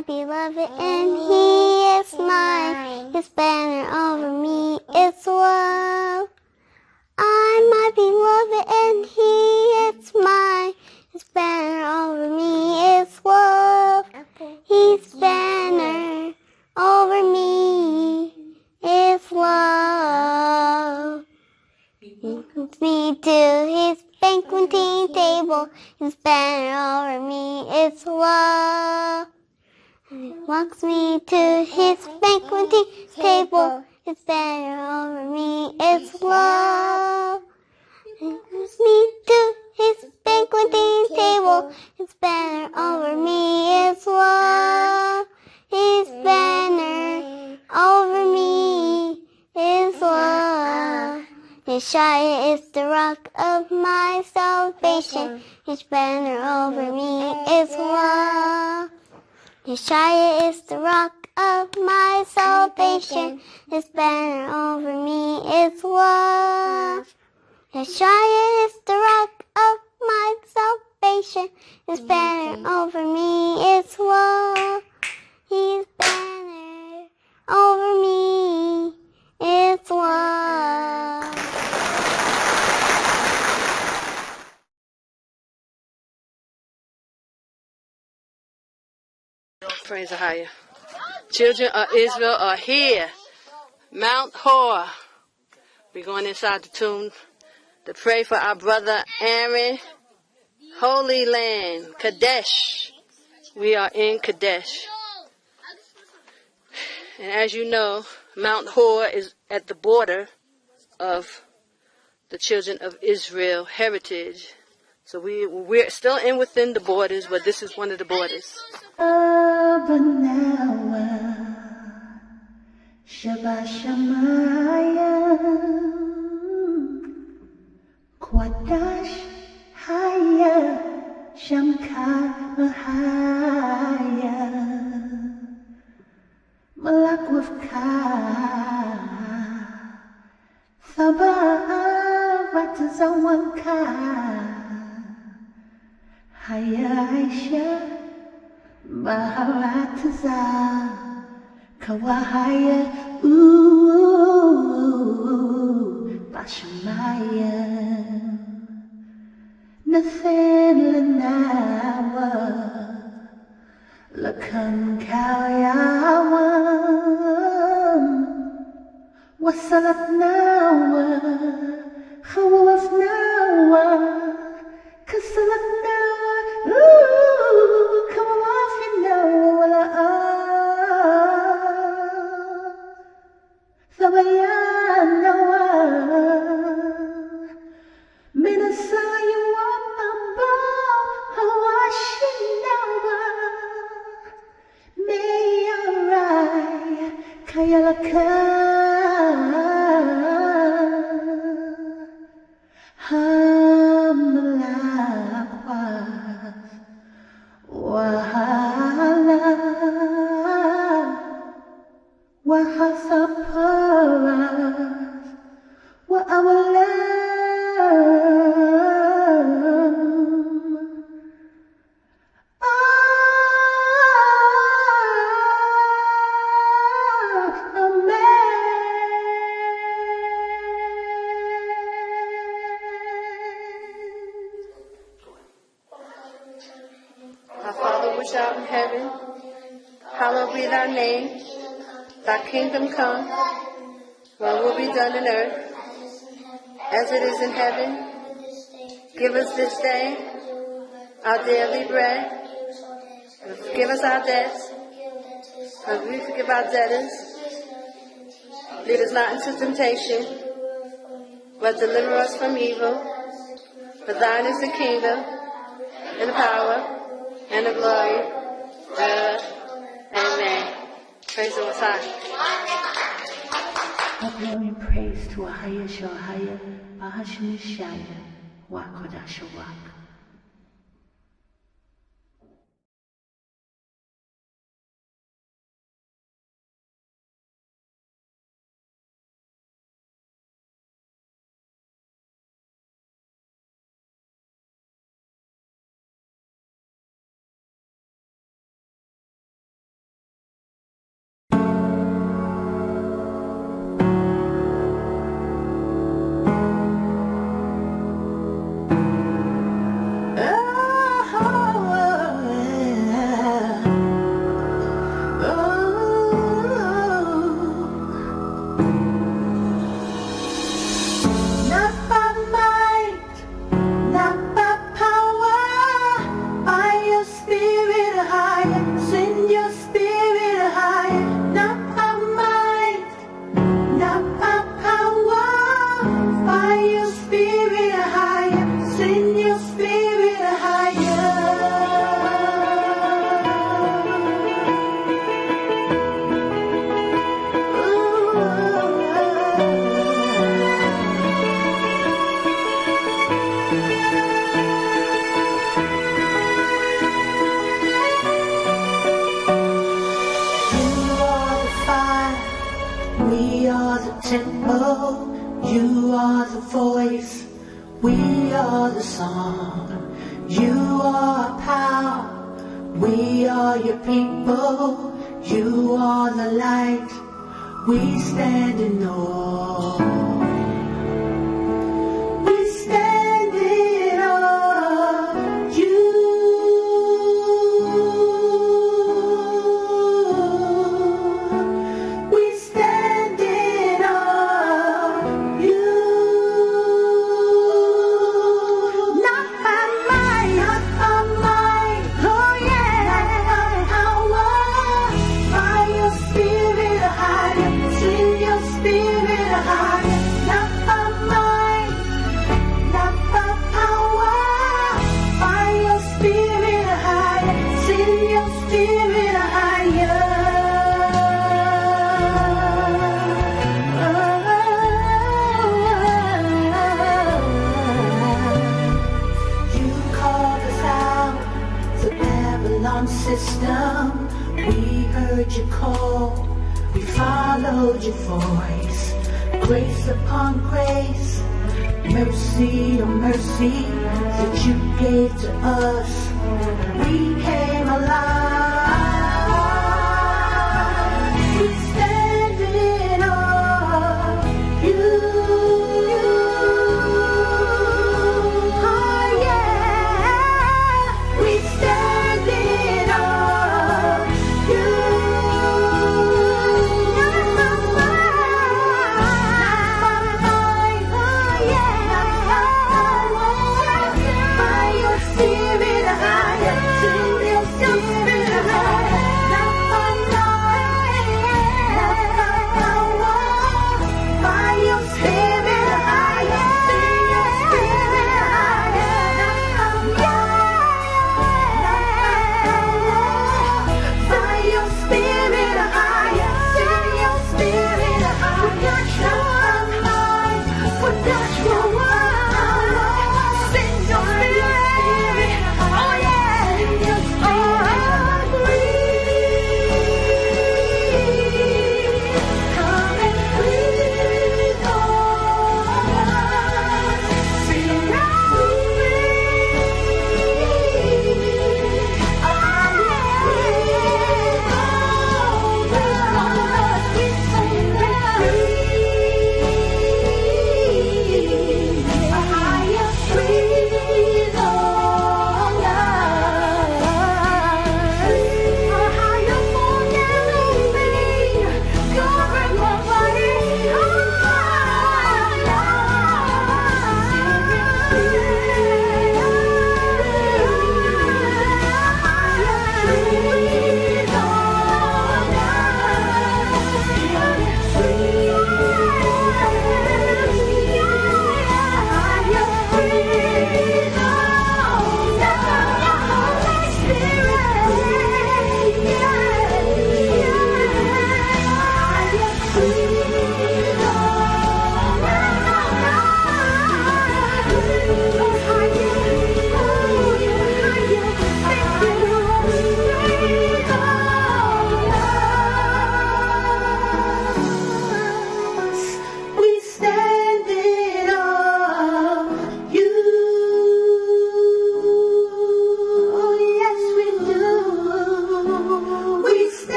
my beloved, and He is mine. His banner over me is love. I'm my beloved, and He is mine. His banner over me is love. His banner over me is love. He brings me to His banqueting table. His banner over me is love. He walks me to His banqueting table. His banner over me is love. He brings me to His banqueting table. His banner over me is love. His banner over me is love. Yeshua is the rock of my salvation. His banner over me is love. Yeshua is the rock of my salvation. His banner over me is love. Yeshua is the rock of my salvation. His banner over me is love. His banner over me is love. Praise the higher. Children of Israel are here. Mount Hor. We're going inside the tomb to pray for our brother Aaron. Holy Land, Kadesh. We are in Kadesh. And as you know, Mount Hor is at the border of the children of Israel heritage. So we're still within the borders, but this is one of the borders. Shabbat Shamayim, Kwadash Haya, Shamka Mahaya, Malak with Ka, Thaba Vatazawanka, Haya Aisha, Maharataza. Kawahaya, Bashamaya, Nathan Lanawa, Lakan Kayawan, Wasalat Nawa, Khawaf Nawa, Kasalat Nawa, Kawaf Nawa. Thabayanawa Minasaya Wapamba Hawashinawa Mayarai Kayalaka Hamlakwa Wahala Wahasaparas wa awalam Our Father which art in heaven, hallowed be thy name. Thy kingdom come, thy will be done on earth, as it is in heaven. Give us this day our daily bread. Forgive us our debts, as we forgive our debtors. Lead us not into temptation, but deliver us from evil. For thine is the kingdom, and the power, and the glory. Amen. Praise the Most High. All glory and praise to Ahaya Shohaya, Bahashmishaya, Wakodashawak. are the song, you are power, we are your people, you are the light, we stand in awe. We stand in awe of you. We stand in awe of you. Not by might, not by might, oh yeah, not by power, by your spirit higher, send your spirit higher. Not by might, not by power, by your spirit higher, send your spirit higher. You called us out the Babylon system. We heard you call, we followed your voice. Grace upon grace, mercy on mercy that you gave to us. We came alive. We stand in awe of you. Oh yeah, we stand in awe of you. Not by might, oh yeah, by your spirit higher, send your spirit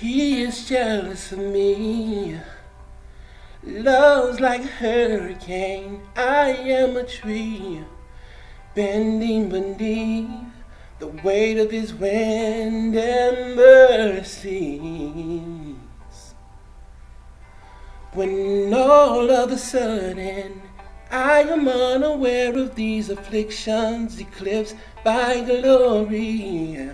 He is jealous of me. Love's like a hurricane. I am a tree bending beneath the weight of his wind and mercies. When all of a sudden I am unaware of these afflictions eclipsed by glory,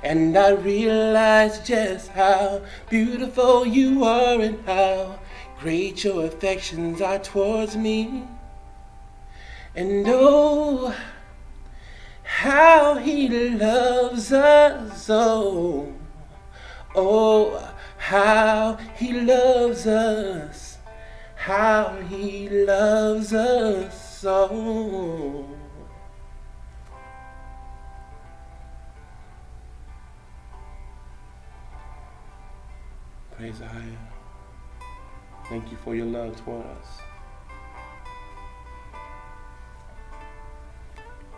and I realize just how beautiful you are and how great your affections are towards me. And oh, how he loves us, oh, oh, how he loves us, how he loves us so. Praise the higher. Thank you for your love toward us.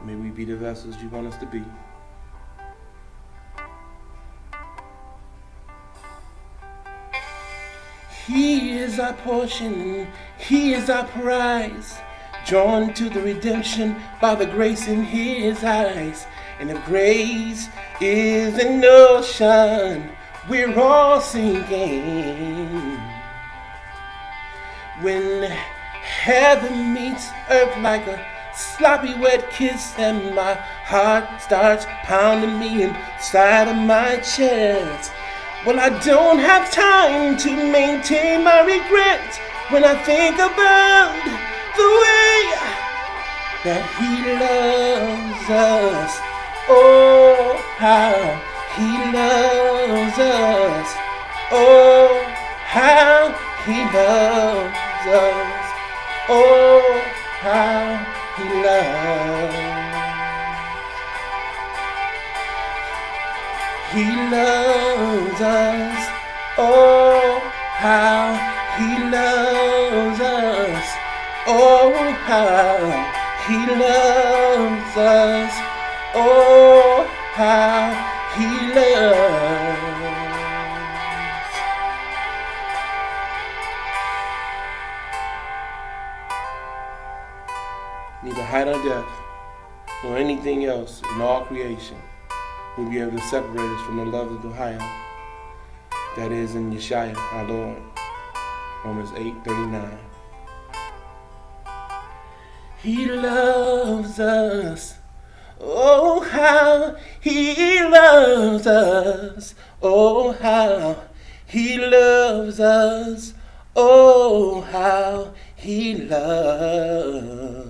May we be the vessels you want us to be. He is our portion, he is our prize, drawn to the redemption by the grace in his eyes. And if grace is an ocean, we're all sinking. When heaven meets earth like a sloppy wet kiss and my heart starts pounding me inside of my chest. Well, I don't have time to maintain my regret when I think about the way that he loves us. Oh, how he loves us. Oh, how he loves us. Oh, how he loves. He loves us. Oh, how he loves us. Oh, how he loves us. Oh, how he loves. Neither height or depth, nor anything else in all creation will be able to separate us from the love of the higher that is in Yeshua, our Lord. Romans 8:39. He loves us. Oh, how he loves us. Oh, how he loves us. Oh, how he loves.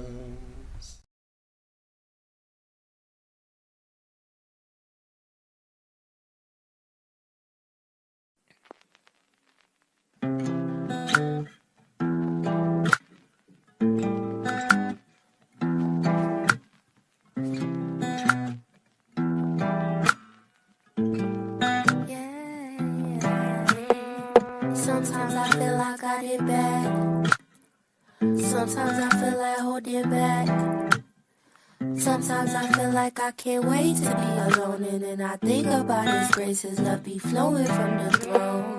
Sometimes I feel like I did bad. Sometimes I feel like holding back. Sometimes I feel like I can't wait to be alone. And then I think about his grace, his love be flowing from the throne.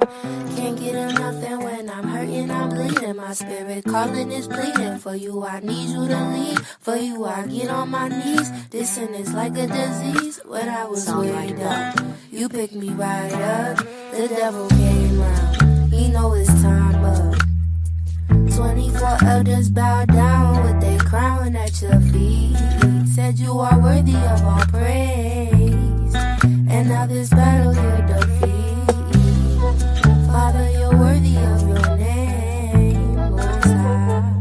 Can't get enough, and when I'm hurting, I'm bleeding. My spirit calling is pleading. For you, I need you to lead. For you, I get on my knees. This sin is like a disease. When I was way down, you picked me right up. The devil came round. He know it's time up. 24 elders bow down with their crown at your feet. Said you are worthy of all praise, and now this battle you defeat. Father, you're worthy of your name. Most High,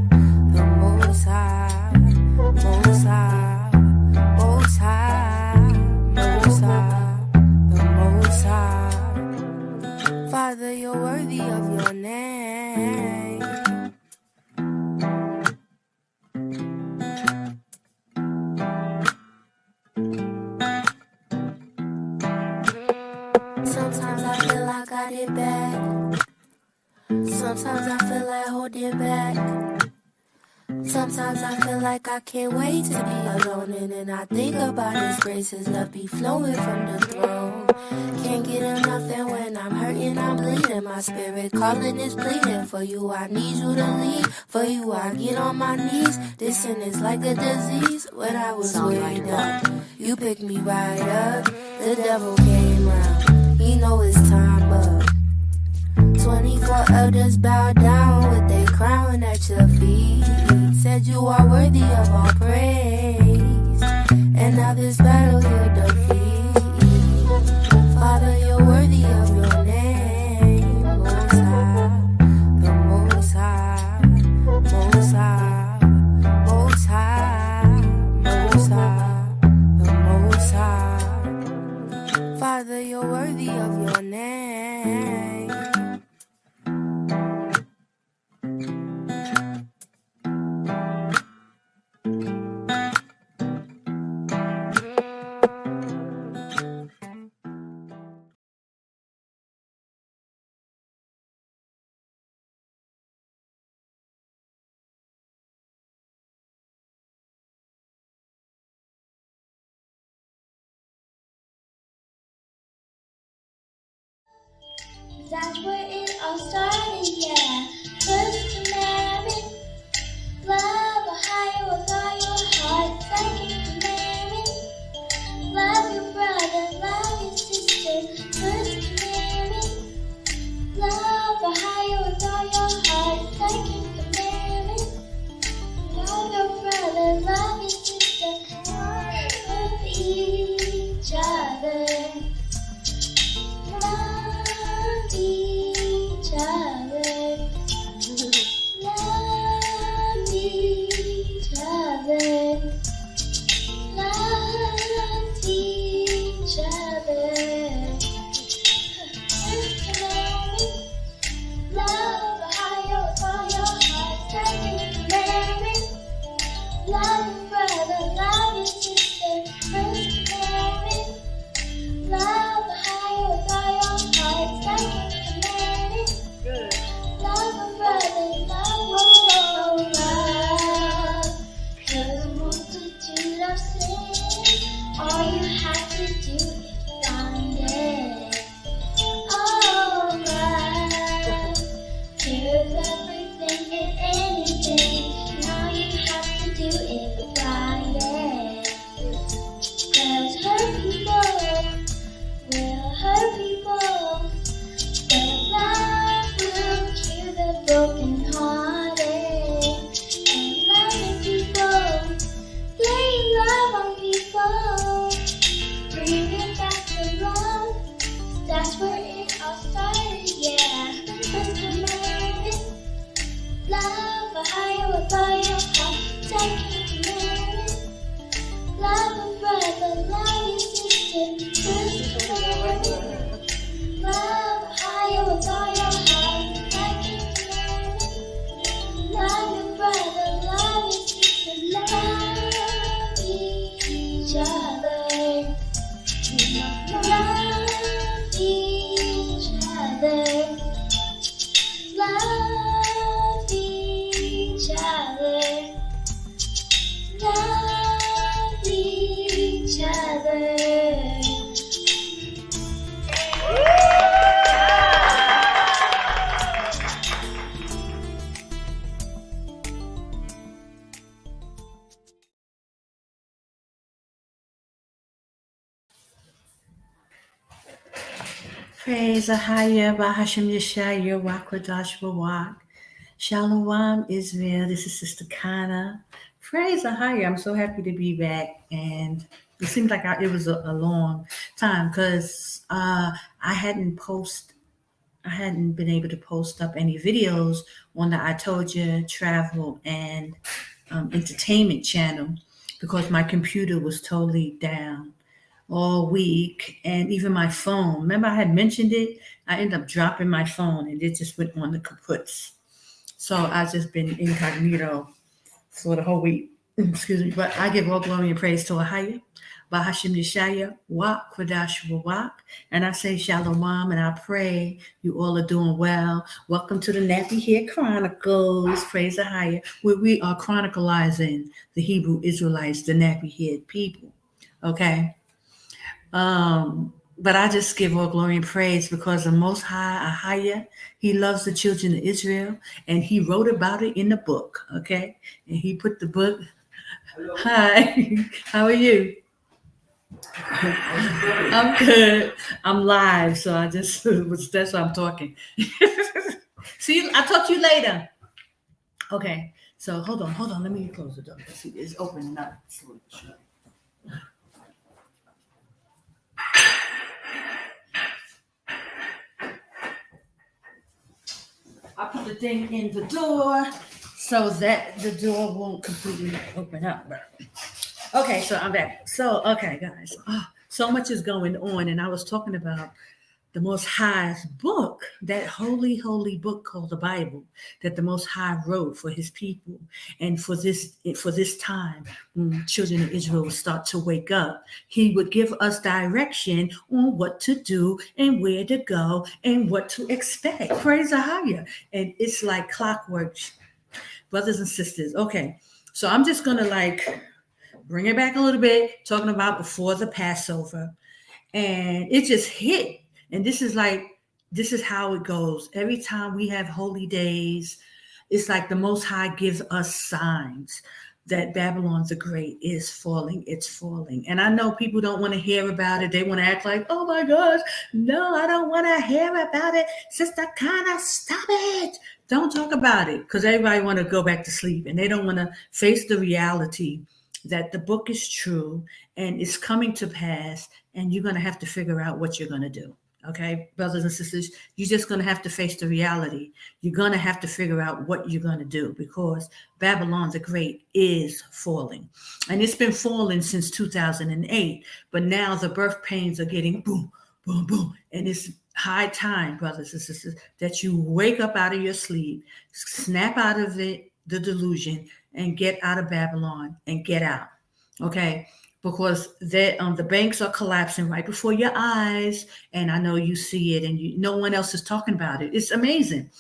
the Most High, Most High, Most High, Most High, the Most High. Father, you're worthy of your name. Sometimes I feel like I did bad. Sometimes I feel like holding back. Sometimes I feel like I can't wait to be alone, and then I think about His grace, His love be flowing from the throne. Can't get enough, and when I'm hurting, I'm bleeding. My spirit calling is pleading for you. I need you to lead. For you, I get on my knees. This sin is like a disease. When I was way down, you picked me right up. The devil came round. He know it's time up. 24 elders bow down with their crown at your feet. Said you are worthy of all praise, and now this battle you defeat. Father, you're worthy of your name. Most High, the Most High, Most High, Most High, Most High, the Most High. Father, you're worthy of your name. That's where it all started, yeah. First commandment, love a higher with all your heart. Second commandment, love your brother, love your sister. First commandment, love a higher with all your heart. Second commandment, love your brother, love your sister. Love each other. Love each other. Love each other. Love each other. First commandment, love a higher with all your heart. Second commandment, love your brother, love your sister. First commandment, love a higher with all your heart. Second commandment, love a brother, love your love. 'Cause a multitude of sins, all you have to do is find it. Oh, love cures everything and anything. All you have to do is find it. 'Cause hurt people will hurt people, but love will cure the brokenhearted. And loving people, laying love on people, bring it back to love. That's where it all started, yeah. First commandment, love a higher with all your heart. Second commandment, love a brother, love your sister. First commandment, love a higher with all your heart. Second commandment, love your brother, love your sister. Love each other. Love each other. Love each other. Love each other. Praise Ahaya Bahashim Yeshaya Wakwadash Wawak. Shalom Israel. This is Sister Kana. Praise Ahaya. I'm so happy to be back. And it seems like it was a long time because I hadn't been able to post up any videos on the I Told You Travel and Entertainment channel because my computer was totally down all week, and even my phone. Remember I had mentioned it? I ended up dropping my phone and it just went on the kaputs. So I've just been incognito for the whole week. Excuse me. But I give all glory and praise to Ahaya. Bahashim Yeshaya, Wak, Kwadash Wak. And I say Shalom, and I pray you all are doing well. Welcome to the Nappy Head Chronicles, praise the higher, where we are chronicalizing the Hebrew Israelites, the Nappy Head people. Okay? But I just give all glory and praise because the Most High, Ahaya, he loves the children of Israel, and he wrote about it in the book, okay? And he put the book, hi, how are you? I'm good. I'm live, so I just, that's why I'm talking. See, I'll talk to you later. Okay, so hold on, let me close the door. Let's see, it's open, not shut. I put the thing in the door so that the door won't completely open up. Okay, so I'm back. So, okay, guys, so much is going on, and I was talking about the Most High's book, that holy book called the Bible, that the Most High wrote for his people. And for this time, when children of Israel would start to wake up, he would give us direction on what to do and where to go and what to expect. Praise the higher. And it's like clockwork, brothers and sisters. Okay, so I'm just going to bring it back a little bit, talking about before the Passover. And it just hit. And this is how it goes. Every time we have holy days, it's like the Most High gives us signs that Babylon the Great is falling. It's falling. And I know people don't want to hear about it. They want to act like, oh my gosh, no, I don't want to hear about it. Sister Kana, stop it. Don't talk about it, because everybody want to go back to sleep, and they don't want to face the reality that the book is true and it's coming to pass, and you're going to have to figure out what you're going to do. Okay, brothers and sisters, you're just going to have to face the reality. You're going to have to figure out what you're going to do, because Babylon the Great is falling. And it's been falling since 2008. But now the birth pains are getting boom, boom, boom. And it's high time, brothers and sisters, that you wake up out of your sleep, snap out of it, the delusion, and get out of Babylon and get out. Okay? Because the banks are collapsing right before your eyes, and I know you see it, and no one else is talking about it. It's amazing.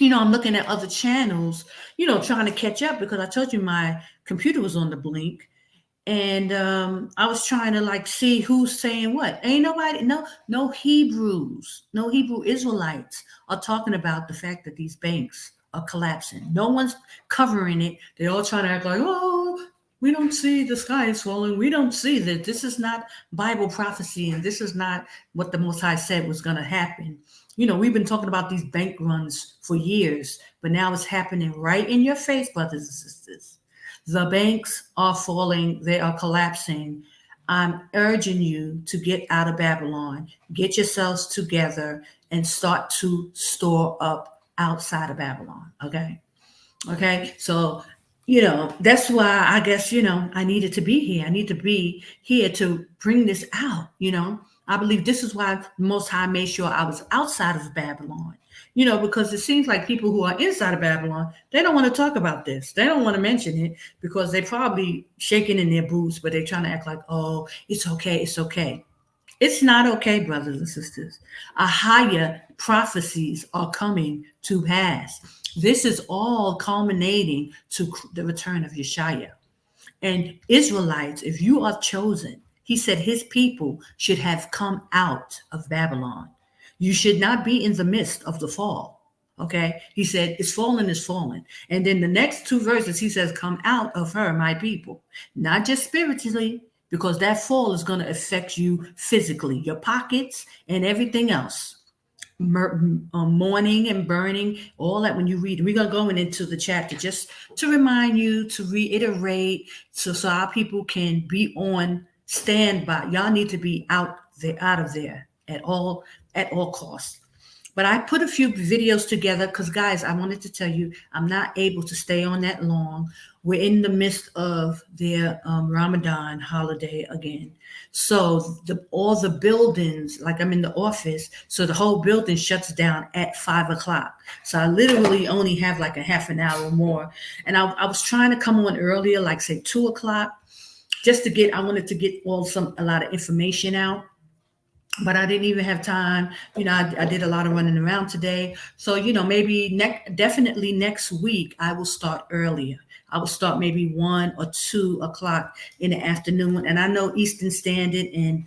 I'm looking at other channels, trying to catch up, because I told you my computer was on the blink, and I was trying to see who's saying what. Ain't nobody, no Hebrews, no Hebrew Israelites are talking about the fact that these banks are collapsing. No one's covering it. They're all trying to act like, oh, we don't see the sky is falling. We don't see that. This is not Bible prophecy, and this is not what the Most High said was going to happen. We've been talking about these bank runs for years, but now it's happening right in your face, brothers and sisters. The banks are falling. They are collapsing. I'm urging you to get out of Babylon, get yourselves together, and start to store up outside of Babylon. Okay. So, that's why I guess, I needed to be here. I need to be here to bring this out. I believe this is why the Most High made sure I was outside of Babylon, because it seems like people who are inside of Babylon, they don't want to talk about this. They don't want to mention it, because they probably shaking in their boots, but they're trying to act like, oh, it's okay. It's okay. It's not okay, brothers and sisters. A higher prophecies are coming to pass. This is all culminating to the return of Yeshaya. And Israelites, if you are chosen, he said his people should have come out of Babylon. You should not be in the midst of the fall. Okay. He said, it's fallen is fallen. And then the next two verses, he says, come out of her, my people, not just spiritually, because that fall is going to affect you physically, your pockets and everything else. Mourning and burning, all that when you read. We're going to go into the chapter just to remind you, to reiterate, so our people can be on standby. Y'all need to be out of there at all costs. But I put a few videos together because, guys, I wanted to tell you I'm not able to stay on that long. We're in the midst of their Ramadan holiday again. So all the buildings, like I'm in the office, so the whole building shuts down at 5 o'clock. So I literally only have like a half an hour more. And I was trying to come on earlier, like say 2 o'clock. I wanted to get a lot of information out, but I didn't even have time. I did a lot of running around today. So, maybe definitely next week, I will start earlier. I will start maybe 1 or 2 o'clock in the afternoon. And I know Eastern Standard and,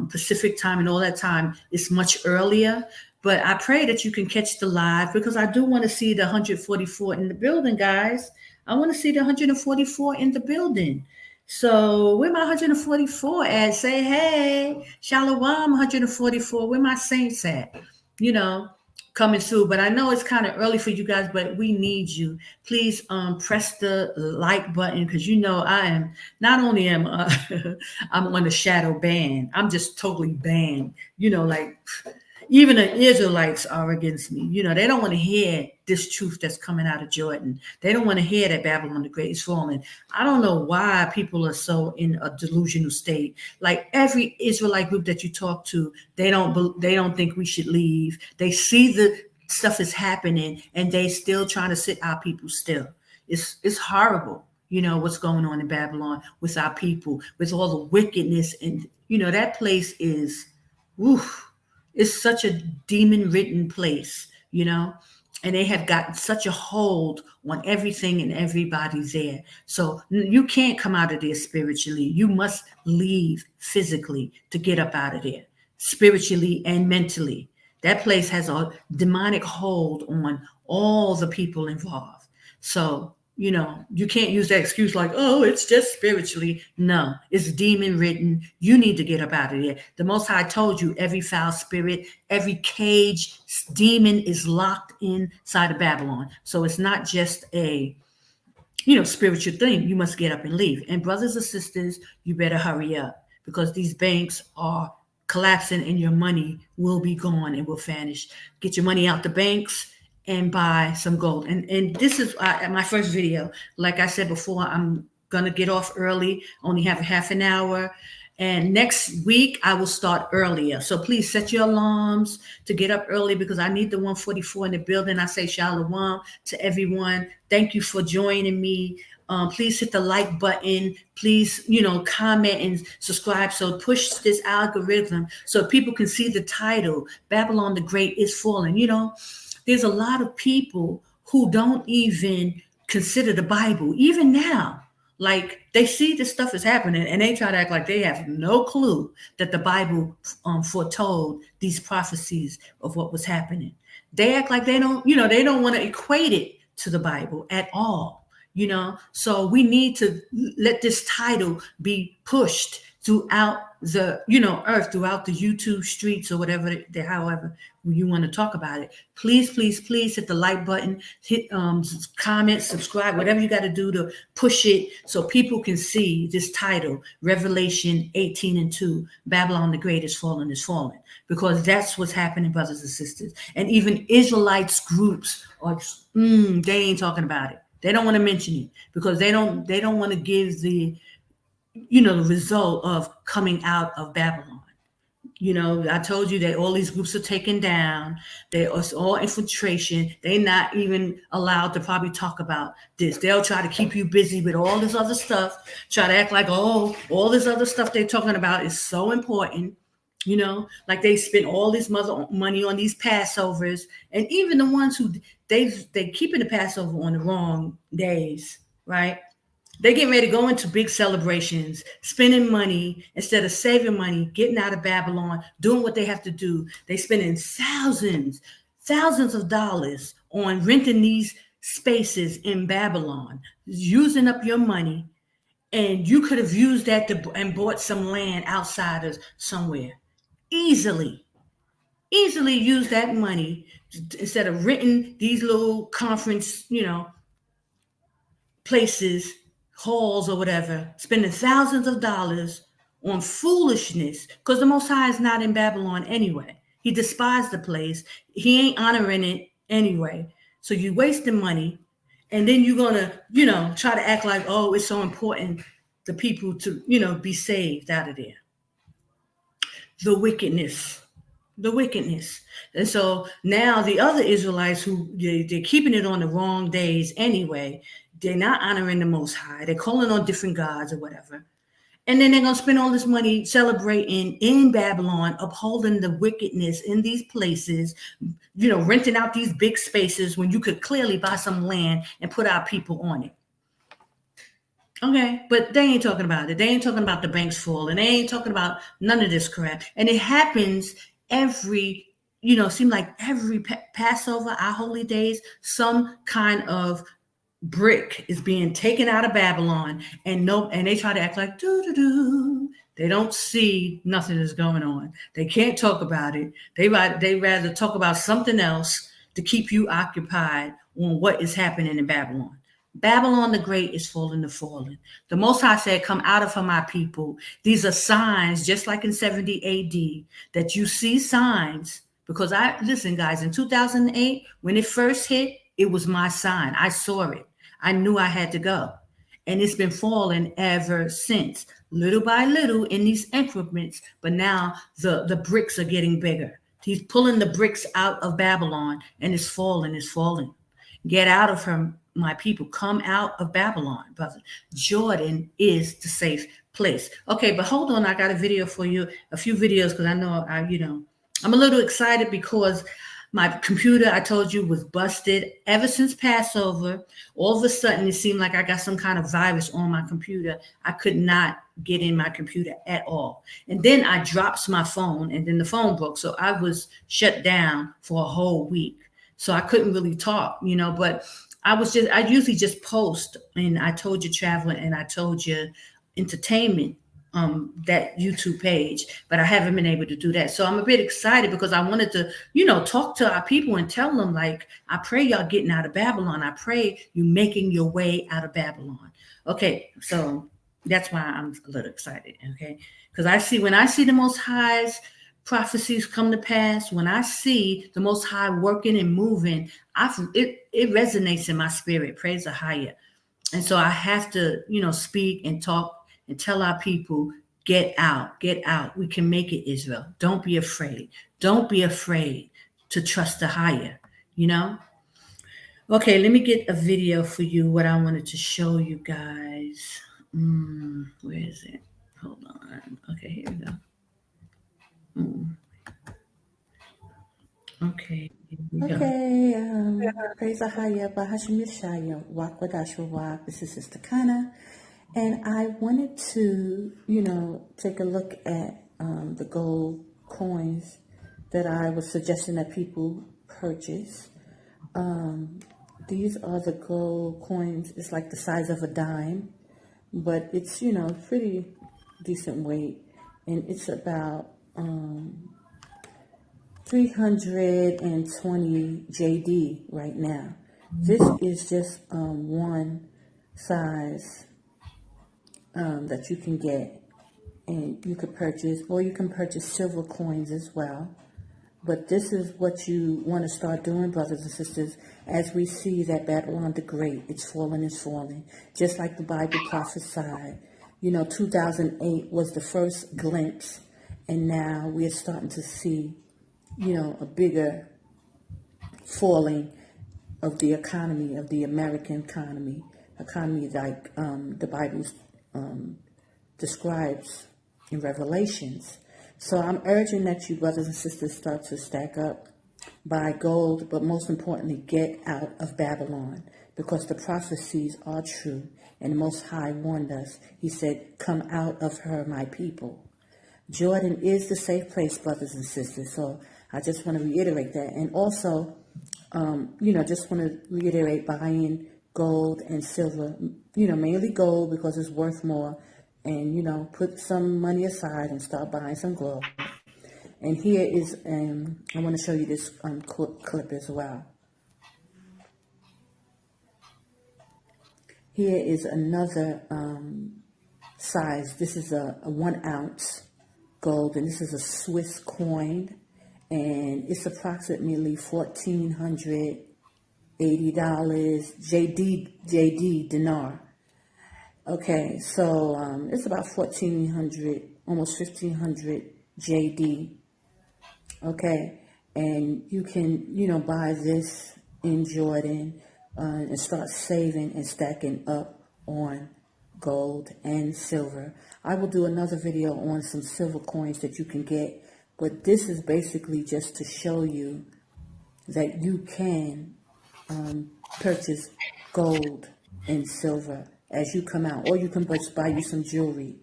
Pacific time and all that time is much earlier. But I pray that you can catch the live, because I do want to see the 144 in the building, guys. I want to see the 144 in the building. So where my 144 at? Say, hey, Shalom 144. Where my saints at? Coming through. But I know it's kind of early for you guys, but we need you. Please press the like button, because I am not only I'm on the shadow ban. I'm just totally banned. Even the Israelites are against me. They don't want to hear this truth that's coming out of Jordan. They don't want to hear that Babylon the Great is falling. I don't know why people are so in a delusional state. Like every Israelite group that you talk to, they don't think we should leave. They see the stuff is happening, and they still trying to sit our people still. It's horrible. What's going on in Babylon with our people, with all the wickedness, and that place is, woof. It's such a demon-ridden place, and they have gotten such a hold on everything and everybody there. So you can't come out of there spiritually. You must leave physically to get up out of there, spiritually and mentally. That place has a demonic hold on all the people involved. So, you can't use that excuse like, oh, it's just spiritually. No, it's demon ridden. You need to get up out of there. The Most High told you every foul spirit, every cage demon is locked inside of Babylon. So it's not just a, spiritual thing. You must get up and leave. And brothers and sisters, you better hurry up, because these banks are collapsing and your money will be gone and will vanish. Get your money out the banks and buy some gold. And this is my first video. Like I said before, I'm going to get off early, only have a half an hour. And next week, I will start earlier. So please set your alarms to get up early, because I need the 144 in the building. I say shalom to everyone. Thank you for joining me. Please hit the like button. Please, comment and subscribe. So push this algorithm so people can see the title, Babylon the Great is Falling. There's a lot of people who don't even consider the Bible, even now. Like, they see this stuff is happening and they try to act like they have no clue that the Bible foretold these prophecies of what was happening. They act like they don't want to equate it to the Bible at all, So we need to let this title be pushed throughout the, earth, throughout the YouTube streets or whatever, however you want to talk about it. Please, please, please hit the like button, hit comment, subscribe, whatever you got to do to push it so people can see this title, Revelation 18:2, Babylon the Great is fallen, because that's what's happening, brothers and sisters. And even Israelites groups are, they ain't talking about it. They don't want to mention it, because they don't want to give the the result of coming out of Babylon. I told you that all these groups are taken down. It's all infiltration. They're not even allowed to probably talk about this. They'll try to keep you busy with all this other stuff, try to act like, oh, all this other stuff they're talking about is so important. Like they spend all this money on these Passovers, and even the ones who they keeping the Passover on the wrong days, right? They getting ready to go into big celebrations, spending money instead of saving money, getting out of Babylon, doing what they have to do. They spending thousands of dollars on renting these spaces in Babylon, using up your money, and you could have used that and bought some land outside of somewhere. Easily use that money instead of renting these little conference, places, halls or whatever, spending thousands of dollars on foolishness, because the Most High is not in Babylon anyway. He despised the place. He ain't honoring it anyway. So you wasting money, and then you're going to, try to act like, oh, it's so important the people to, be saved out of there. The wickedness. And so now the other Israelites who they're keeping it on the wrong days anyway, They're not honoring the Most High. They're calling on different gods or whatever. And then they're going to spend all this money celebrating in Babylon, upholding the wickedness in these places, renting out these big spaces when you could clearly buy some land and put our people on it. Okay, but they ain't talking about it. They ain't talking about the banks full, and they ain't talking about none of this crap. And it happens every, seem like every Passover, our holy days, some kind of brick is being taken out of Babylon, and they try to act like do. They don't see nothing is going on. They can't talk about it. They rather talk about something else to keep you occupied on what is happening in Babylon. Babylon the Great is falling. The Most High said, come out of her, my people. These are signs, just like in 70 AD, that you see signs. Because listen, guys, in 2008, when it first hit, it was my sign. I saw it. I knew I had to go. And it's been falling ever since, little by little in these increments. But now the bricks are getting bigger. He's pulling the bricks out of Babylon, and it's falling. Get out of her, my people. Come out of Babylon, brother. Jordan is the safe place. Okay, but hold on. I got a video for you, a few videos, because I know I'm a little excited because my computer, I told you, was busted ever since Passover. All of a sudden, it seemed like I got some kind of virus on my computer. I could not get in my computer at all. And then I dropped my phone, and then the phone broke. So I was shut down for a whole week. So I couldn't really talk, but I usually just post, and I told you travel, and I told you entertainment, that YouTube page, but I haven't been able to do that. So I'm a bit excited because I wanted to, talk to our people and tell them, like, I pray y'all getting out of Babylon. I pray you making your way out of Babylon. Okay, so that's why I'm a little excited, okay? Because when I see the Most High's prophecies come to pass, when I see the Most High working and moving, it resonates in my spirit. Praise the Higher. And so I have to, speak and talk and tell our people, get out. We can make it, Israel. Don't be afraid. Don't be afraid to trust the Higher, Okay, let me get a video for you, what I wanted to show you guys. Where is it? Hold on. Okay, here we go. Okay. Okay, praise Ahaya, Bahashim Yeshaya, Wakwadash. This is Sister Kana, and I wanted to, take a look at the gold coins that I was suggesting that people purchase. These are the gold coins. It's like the size of a dime, but it's, pretty decent weight, and it's about 320 JD right now. This is just one size that you can get, and you could purchase, or you can purchase silver coins as well. But this is what you want to start doing, brothers and sisters, as we see that Babylon the Great, it's falling. Just like the Bible prophesied. 2008 was the first glimpse, and now we're starting to see a bigger falling of the economy, of the American economy like the Bible describes in Revelations. So I'm urging that you brothers and sisters start to stack up, buy gold, but most importantly, get out of Babylon, because the prophecies are true, and the Most High warned us. He said, come out of her, my people. Jordan is the safe place, brothers and sisters. So I just want to reiterate that. And also, just want to reiterate buying gold and silver, mainly gold because it's worth more. And, put some money aside and start buying some gold. And here is, I want to show you this clip as well. Here is another size. This is a 1 ounce gold, and this is a Swiss coin. And it's approximately $1,480 JD dinar. Okay, so it's about 1,400, almost 1,500 JD. Okay, and you can, buy this in Jordan and start saving and stacking up on gold and silver. I will do another video on some silver coins that you can get, but this is basically just to show you that you can purchase gold and silver as you come out, or you can just buy you some jewelry.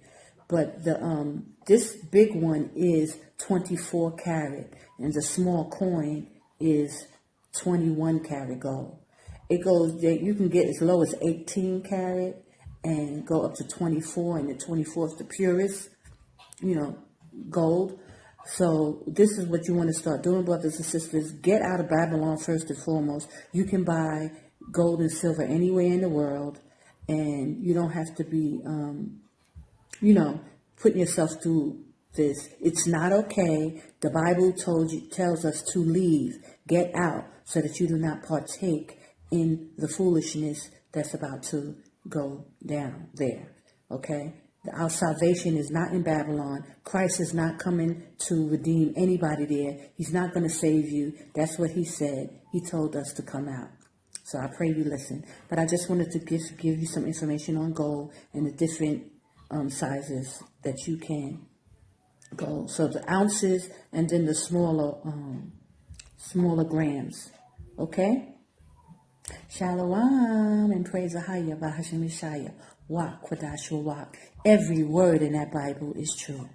But the this big one is 24 karat, and the small coin is 21 karat gold. It goes, you can get as low as 18 karat and go up to 24, and the 24 is the purest, gold. So this is what you want to start doing, brothers and sisters. Get out of Babylon first and foremost. You can buy gold and silver anywhere in the world, and you don't have to be, putting yourself through this. It's not okay. The Bible tells us to leave, get out, so that you do not partake in the foolishness that's about to go down there. Okay? Our salvation is not in Babylon. Christ is not coming to redeem anybody there. He's not going to save you. That's what he said. He told us to come out. So I pray you listen. But I just wanted to give you some information on gold and the different sizes that you can go. So the ounces and then the smaller grams. Okay? Shalom and praise Ahaya Bahashim Ishaya. Wak Kwadashul Wak. Every word in that Bible is true.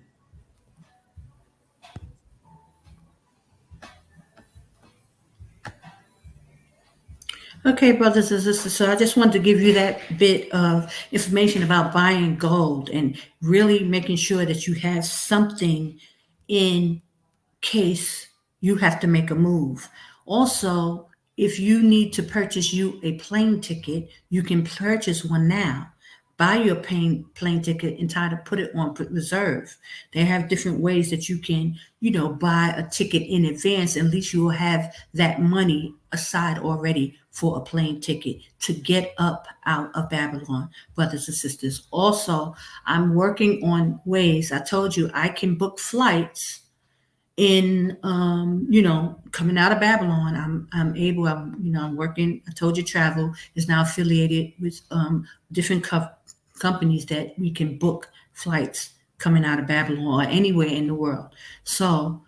Okay, brothers and sisters, so I just wanted to give you that bit of information about buying gold and really making sure that you have something in case you have to make a move. Also, if you need to purchase you a plane ticket, you can purchase one now. Buy your plane ticket and try to put it on reserve. They have different ways that you can, buy a ticket in advance. At least you will have that money aside already for a plane ticket to get up out of Babylon, brothers and sisters. Also, I'm working on ways. I told you I can book flights in, coming out of Babylon. I'm working. I told you travel is now affiliated with different companies that we can book flights coming out of Babylon or anywhere in the world. So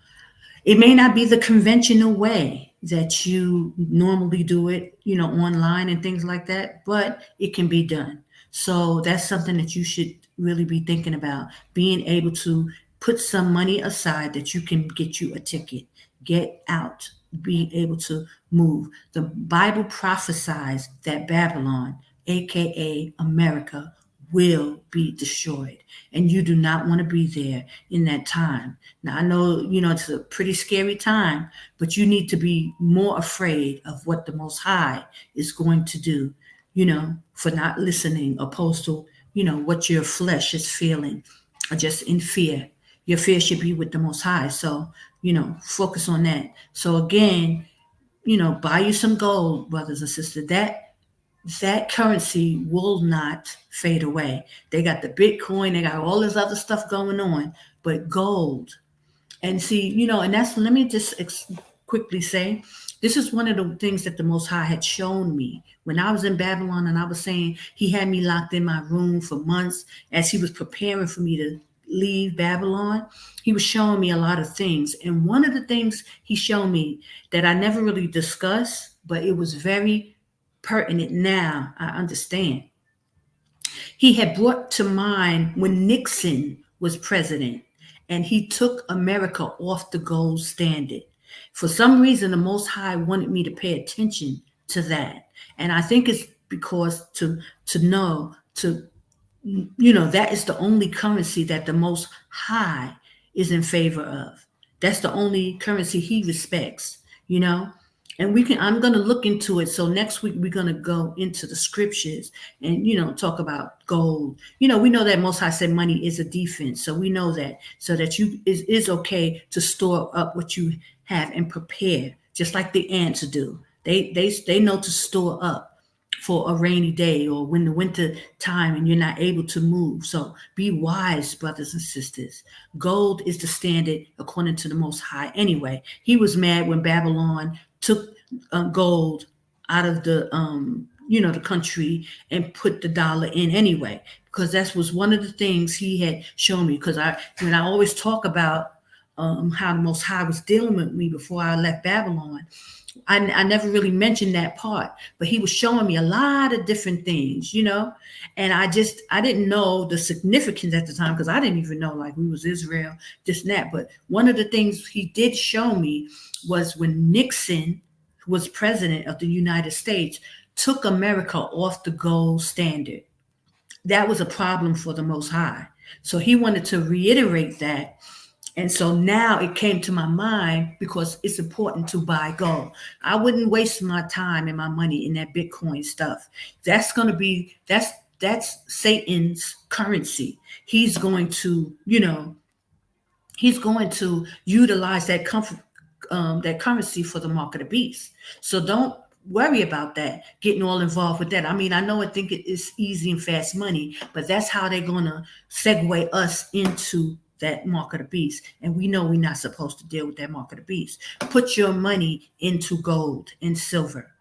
it may not be the conventional way that you normally do it, online and things like that, but it can be done. So that's something that you should really be thinking about, being able to put some money aside that you can get you a ticket, get out, be able to move. The Bible prophesies that Babylon, aka America, will be destroyed, and you do not want to be there in that time. Now I know it's a pretty scary time, but you need to be more afraid of what the Most High is going to do, for not listening, opposed to what your flesh is feeling, or just in fear. Your fear should be with the Most High. So focus on that. So again, buy you some gold, brothers and sisters. That currency will not fade away. They got the Bitcoin, they got all this other stuff going on, but gold. And see, and that's, let me just quickly say, this is one of the things that the Most High had shown me when I was in Babylon, and I was saying he had me locked in my room for months as he was preparing for me to leave Babylon. He was showing me a lot of things. And one of the things he showed me that I never really discussed, but it was very pertinent now, I understand. He had brought to mind when Nixon was president and he took America off the gold standard. For some reason, the Most High wanted me to pay attention to that. And I think it's because to know, that is the only currency that the Most High is in favor of. That's the only currency he respects, And I'm going to look into it. So next week, we're going to go into the scriptures and, talk about gold. We know that Most High said money is a defense. So we know that, so that it is okay to store up what you have and prepare, just like the ants do. They know to store up for a rainy day or when the winter time and you're not able to move. So be wise, brothers and sisters. Gold is the standard according to the Most High. Anyway, he was mad when Babylon took gold out of the the country and put the dollar in anyway, because that was one of the things he had shown me. Because I always talk about how the Most High was dealing with me before I left Babylon. I never really mentioned that part, but he was showing me a lot of different things, and I didn't know the significance at the time, because I didn't even know like we was Israel, this and that. But one of the things he did show me was when Nixon was president of the United States, took America off the gold standard. That was a problem for the Most High. So he wanted to reiterate that. And so now it came to my mind, because it's important to buy gold. I wouldn't waste my time and my money in that Bitcoin stuff. That's going to be, that's Satan's currency. He's going to, utilize that currency for the mark of the beast. So don't worry about that, getting all involved with that. I mean, I know I think it is easy and fast money, but that's how they're going to segue us into that mark of the beast. And we know we're not supposed to deal with that mark of the beast. Put your money into gold and silver.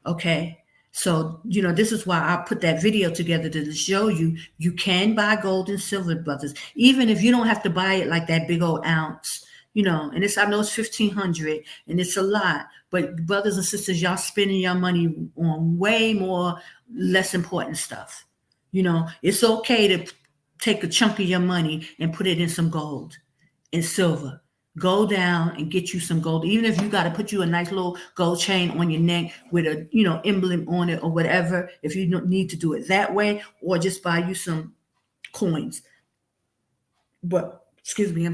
Okay. So, this is why I put that video together to show you can buy gold and silver, brothers, even if you don't have to buy it like that big old ounce, and I know it's 1,500 and it's a lot, but brothers and sisters, y'all spending your money on way more, less important stuff. It's okay to take a chunk of your money and put it in some gold and silver. Go down and get you some gold. Even if you got to put you a nice little gold chain on your neck with a, emblem on it or whatever, if you don't need to do it that way, or just buy you some coins. But excuse me.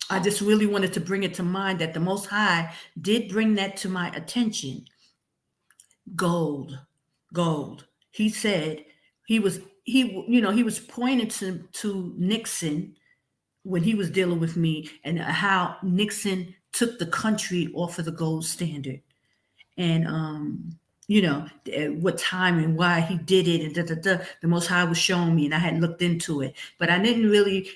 I just really wanted to bring it to mind that the Most High did bring that to my attention. Gold. He said he was pointing to Nixon when he was dealing with me, and how Nixon took the country off of the gold standard, and what time and why he did it, and the Most High was showing me, and I had looked into it, but I didn't really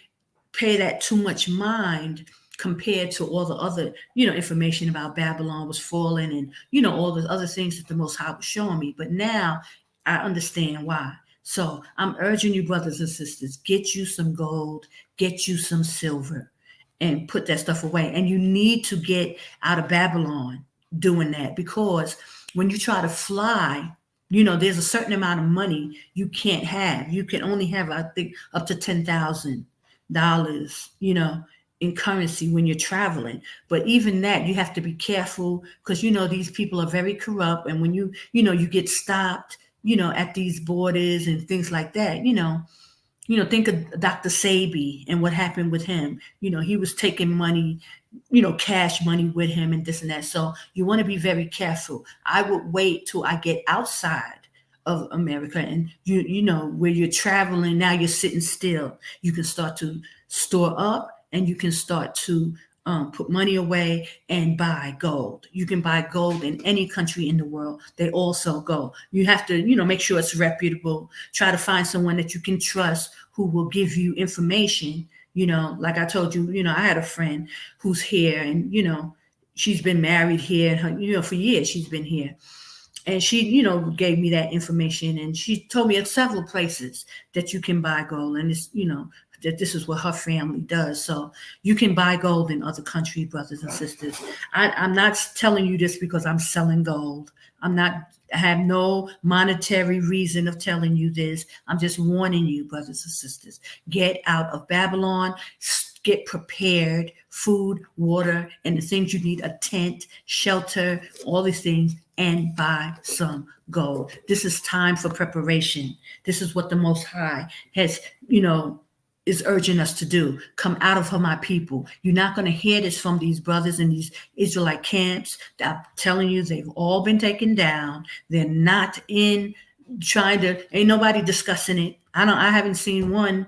pay that too much mind compared to all the other, information about Babylon was falling, and all the other things that the Most High was showing me. But now I understand why. So I'm urging you, brothers and sisters, get you some gold, get you some silver, and put that stuff away. And you need to get out of Babylon doing that, because when you try to fly, there's a certain amount of money you can't have. You can only have, I think, up to $10,000, in currency when you're traveling. But even that, you have to be careful, because, these people are very corrupt. And when you get stopped, at these borders and things like that, think of Dr. Sebi and what happened with him. He was taking money, cash money with him and this and that. So you want to be very careful. I would wait till I get outside of America, and where you're traveling, now you're sitting still. You can start to store up, and you can start to put money away and buy gold. You can buy gold in any country in the world. They also go. You have to, make sure it's reputable. Try to find someone that you can trust who will give you information. Like I told you, I had a friend who's here, and, she's been married here, for years she's been here. And she, gave me that information, and she told me at several places that you can buy gold, and it's, that this is what her family does. So you can buy gold in other countries, brothers and sisters. I'm not telling you this because I'm selling gold. I have no monetary reason of telling you this. I'm just warning you, brothers and sisters. Get out of Babylon. Get prepared. Food, water, and the things you need, a tent, shelter, all these things, and buy some gold. This is time for preparation. This is what the Most High has, is urging us to do. Come out of her, my people. You're not going to hear this from these brothers in these Israelite camps. I'm telling you, they've all been taken down. They're not in ain't nobody discussing it. I haven't seen one.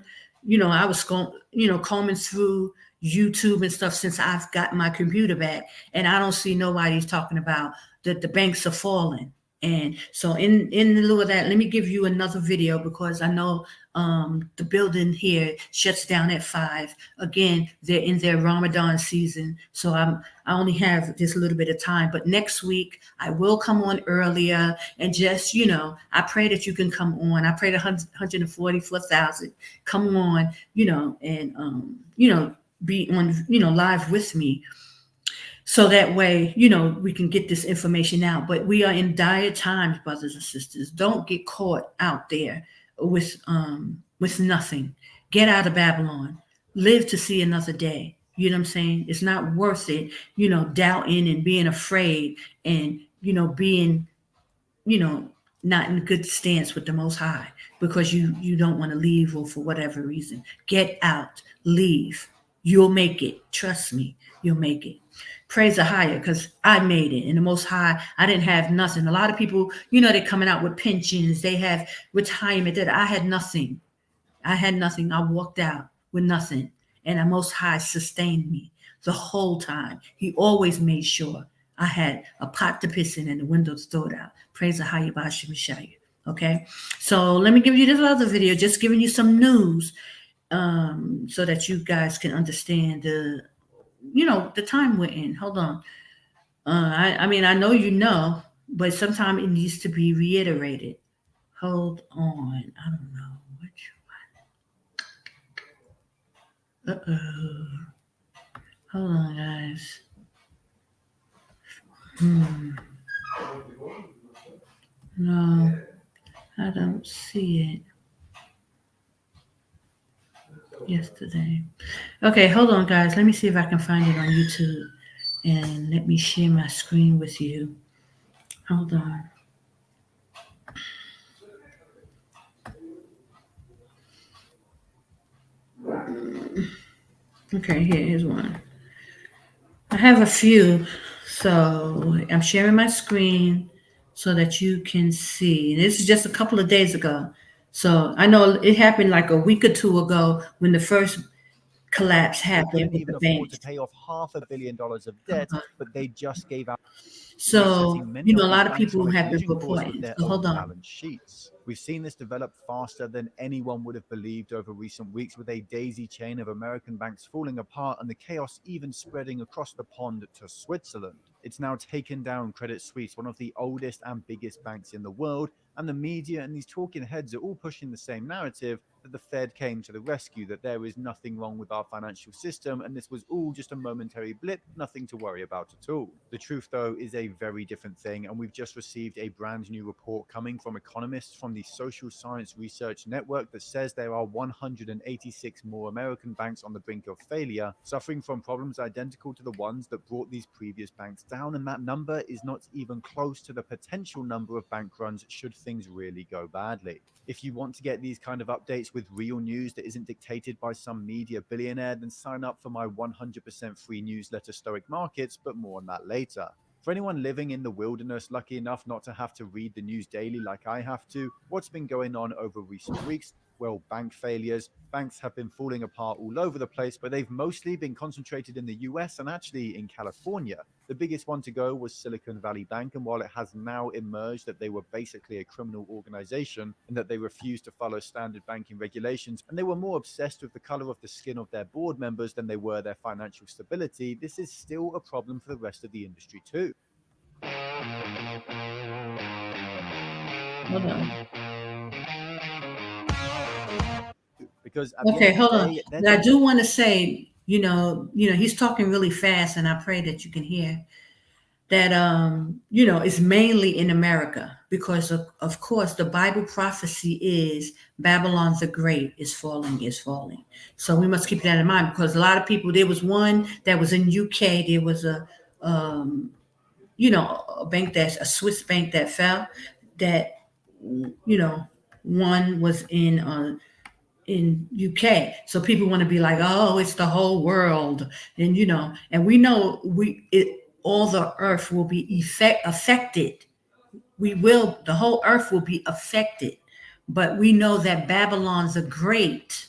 I was combing through YouTube and stuff since I've gotten my computer back, and I don't see nobody's talking about that the banks are falling And so in lieu of that, let me give you another video, because I know the building here shuts down at 5. Again, they're in their Ramadan season, so I only have just a little bit of time. But next week I will come on earlier, and just, I pray that you can come on. I pray the 144,000 come on, and be on, live with me. So that way, we can get this information out. But we are in dire times, brothers and sisters. Don't get caught out there with nothing. Get out of Babylon. Live to see another day. You know what I'm saying? It's not worth it, doubting and being afraid and, being, not in good stance with the Most High, because you don't want to leave, or for whatever reason. Get out. Leave. You'll make it. Trust me. You'll make it. Praise the higher, because I made it. And the Most High, I didn't have nothing. A lot of people, they're coming out with pensions. They have retirement. That I had nothing. I walked out with nothing. And the Most High sustained me the whole time. He always made sure I had a pot to piss in and the windows thrown out. Praise the higher, Bashim Shaya. Okay? So let me give you this other video, just giving you some news, so that you guys can understand the time we're in. Hold on. I know, but sometimes it needs to be reiterated. Hold on. I don't know which one. Uh-oh. Hold on, guys. No, I don't see it. Yesterday. Okay, hold on, guys. Let me see if I can find it on YouTube, and let me share my screen with you. Hold on. Okay, here's one. I have a few, so I'm sharing my screen so that you can see. This is just a couple of days ago. So I know it happened like a week or two ago when the first collapse happened. They couldn't even afford to pay off $500 million of debt, but they just gave out. So, a lot of people have been reporting. So hold on. Balance sheets. We've seen this develop faster than anyone would have believed over recent weeks, with a daisy chain of American banks falling apart and the chaos even spreading across the pond to Switzerland. It's now taken down Credit Suisse, one of the oldest and biggest banks in the world, and the media and these talking heads are all pushing the same narrative, that the Fed came to the rescue, that there is nothing wrong with our financial system, and this was all just a momentary blip, nothing to worry about at all. The truth, though, is a very different thing, and we've just received a brand new report coming from economists from the Social Science Research Network that says there are 186 more American banks on the brink of failure, suffering from problems identical to the ones that brought these previous banks down, and that number is not even close to the potential number of bank runs should things really go badly. If you want to get these kind of updates with real news that isn't dictated by some media billionaire, then sign up for my 100% free newsletter, Stoic Markets, but more on that later. For anyone living in the wilderness, lucky enough not to have to read the news daily like I have to, what's been going on over recent weeks? Well, bank failures. Banks have been falling apart all over the place, but they've mostly been concentrated in the US and actually in California. The biggest one to go was Silicon Valley Bank, and while it has now emerged that they were basically a criminal organization and that they refused to follow standard banking regulations, and they were more obsessed with the color of the skin of their board members than they were their financial stability, this is still a problem for the rest of the industry too. Hold on. Because okay, hold on. But I do want to say, he's talking really fast, and I pray that you can hear that. It's mainly in America because of course the Bible prophecy is Babylon the Great is falling. So we must keep that in mind, because a lot of people. There was one that was in UK. There was a bank a Swiss bank that fell. That one was in UK. So people want to be like, oh, it's the whole world. And, and we know all the earth will be affected. The whole earth will be affected. But we know that Babylon the Great,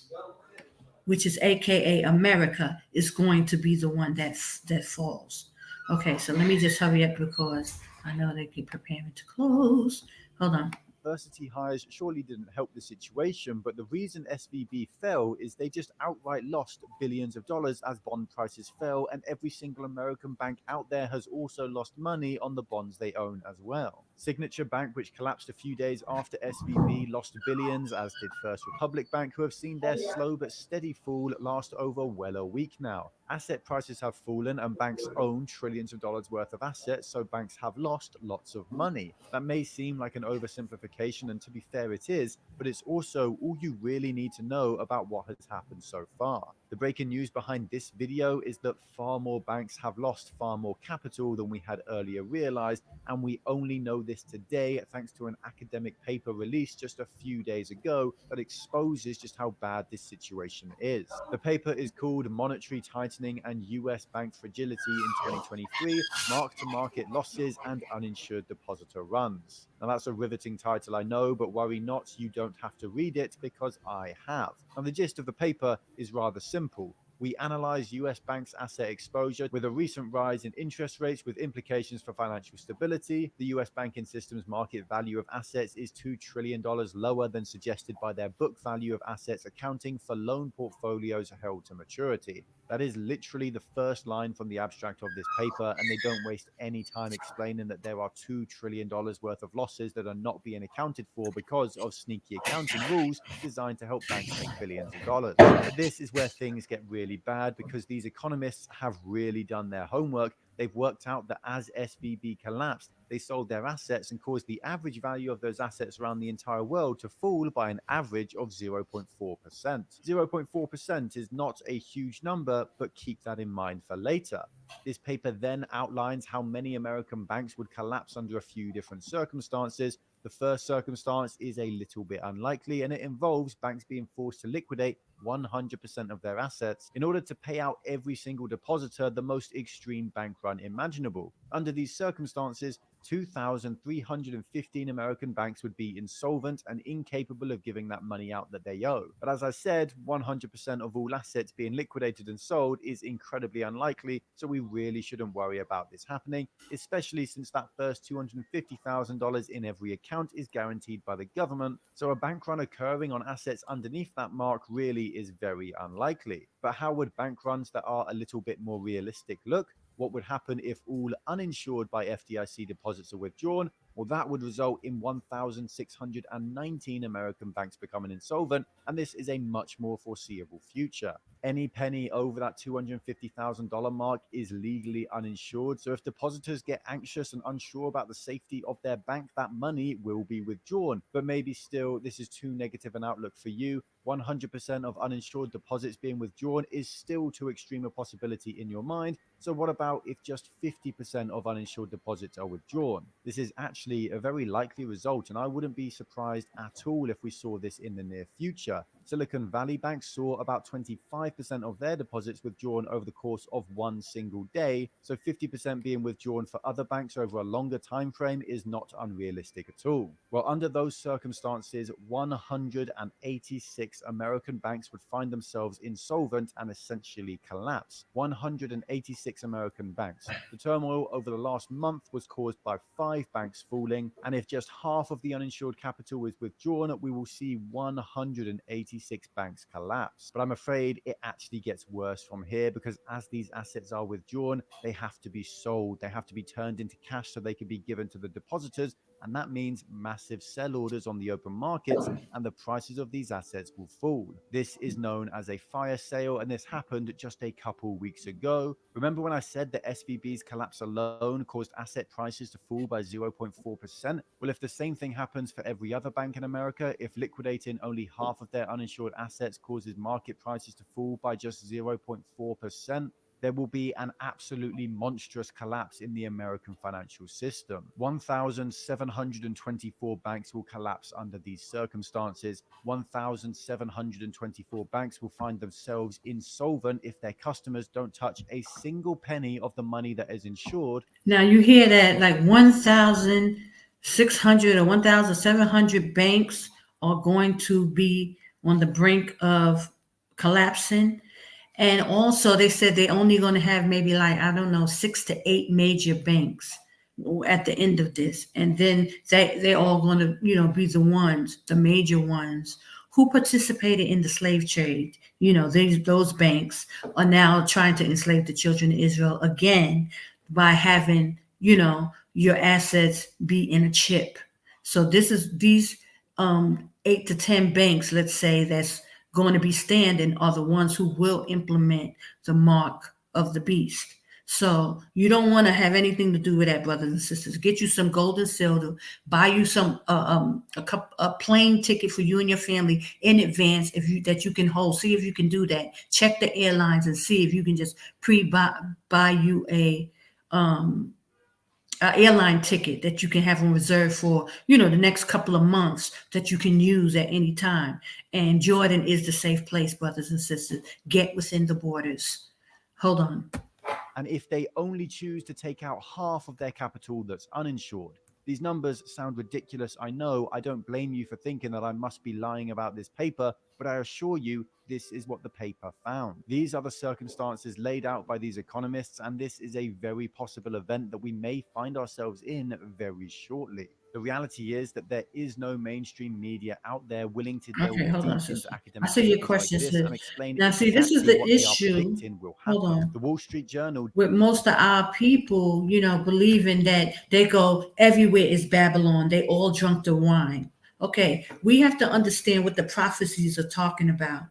which is AKA America, is going to be the one that falls. Okay, so let me just hurry up because I know they keep preparing to close. Hold on. University hires surely didn't help the situation, but the reason SVB fell is they just outright lost billions of dollars as bond prices fell, and every single American bank out there has also lost money on the bonds they own as well. Signature Bank, which collapsed a few days after SVB, lost billions, as did First Republic Bank, who have seen their slow but steady fall last over well a week now. Asset prices have fallen and banks own trillions of dollars worth of assets, so banks have lost lots of money. That may seem like an oversimplification, and to be fair it is, but it's also all you really need to know about what has happened so far. The breaking news behind this video is that far more banks have lost far more capital than we had earlier realized, and we only know this today thanks to an academic paper released just a few days ago that exposes just how bad this situation is. The paper is called Monetary Tightening and US Bank Fragility in 2023, Mark-to-Market Losses and Uninsured Depositor Runs. Now that's a riveting title, I know, but worry not, you don't have to read it because I have. Now the gist of the paper is rather simple. We analyze US banks' asset exposure with a recent rise in interest rates with implications for financial stability. The US banking system's market value of assets is $2 trillion lower than suggested by their book value of assets, accounting for loan portfolios held to maturity. That is literally the first line from the abstract of this paper, and they don't waste any time explaining that there are $2 trillion worth of losses that are not being accounted for because of sneaky accounting rules designed to help banks make billions of dollars. But this is where things get really bad, because these economists have really done their homework. They've worked out that as SVB collapsed, they sold their assets and caused the average value of those assets around the entire world to fall by an average of 0.4%. 0.4% is not a huge number, but keep that in mind for later. This paper then outlines how many American banks would collapse under a few different circumstances. The first circumstance is a little bit unlikely, and it involves banks being forced to liquidate 100% of their assets in order to pay out every single depositor the most extreme bank run imaginable. Under these circumstances, 2,315 American banks would be insolvent and incapable of giving that money out that they owe. But as I said, 100% of all assets being liquidated and sold is incredibly unlikely, so we really shouldn't worry about this happening, especially since that first $250,000 in every account is guaranteed by the government, so a bank run occurring on assets underneath that mark really is very unlikely. But how would bank runs that are a little bit more realistic look? What would happen if all uninsured by FDIC deposits are withdrawn? Well, that would result in 1,619 American banks becoming insolvent, and this is a much more foreseeable future. Any penny over that $250,000 mark is legally uninsured, so if depositors get anxious and unsure about the safety of their bank, that money will be withdrawn. But maybe still, this is too negative an outlook for you. 100% of uninsured deposits being withdrawn is still too extreme a possibility in your mind. So what about if just 50% of uninsured deposits are withdrawn? This is actually a very likely result, and I wouldn't be surprised at all if we saw this in the near future. Silicon Valley Bank saw about 25% of their deposits withdrawn over the course of one single day, so 50% being withdrawn for other banks over a longer time frame is not unrealistic at all. Well, under those circumstances, 186 American banks would find themselves insolvent and essentially collapse. 186 American banks. The turmoil over the last month was caused by 5 banks falling, and if just half of the uninsured capital is withdrawn, we will see 186 banks collapse. But I'm afraid it actually gets worse from here, because as these assets are withdrawn, they have to be sold. They have to be turned into cash so they can be given to the depositors, and that means massive sell orders on the open markets, and the prices of these assets will fall. This is known as a fire sale, and this happened just a couple weeks ago. Remember when I said that SVB's collapse alone caused asset prices to fall by 0.4%? Well, if the same thing happens for every other bank in America, if liquidating only half of their uninsured assets causes market prices to fall by just 0.4%, there will be an absolutely monstrous collapse in the American financial system. 1,724 banks will collapse under these circumstances. 1,724 banks will find themselves insolvent if their customers don't touch a single penny of the money that is insured. Now you hear that, like 1,600 or 1,700 banks are going to be on the brink of collapsing. And also they said they're only going to have maybe, like, I don't know, 6 to 8 major banks at the end of this. And then they're all going to, be the ones, the major ones who participated in the slave trade. Those banks are now trying to enslave the children of Israel again by having, your assets be in a chip. So these 8 to 10 banks, let's say, that's going to be standing are the ones who will implement the mark of the beast. So you don't want to have anything to do with that, brothers and sisters. Get you some gold and silver, buy you some a plane ticket for you and your family in advance that you can hold. See if you can do that. Check the airlines and see if you can just buy you a airline ticket that you can have on reserve for, the next couple of months that you can use at any time. And Jordan is the safe place, brothers and sisters. Get within the borders. Hold on. And if they only choose to take out half of their capital that's uninsured. These numbers sound ridiculous. I know. I don't blame you for thinking that I must be lying about this paper, but I assure you this is what the paper found. These are the circumstances laid out by these economists, and this is a very possible event that we may find ourselves in very shortly. The reality is that there is no mainstream media out there willing to delve deep into academic I see your question, like and explain now, see, this is the issue. Hold on. The Wall Street Journal, with most of our people, believing that they go everywhere is Babylon. They all drunk the wine. Okay, we have to understand what the prophecies are talking about.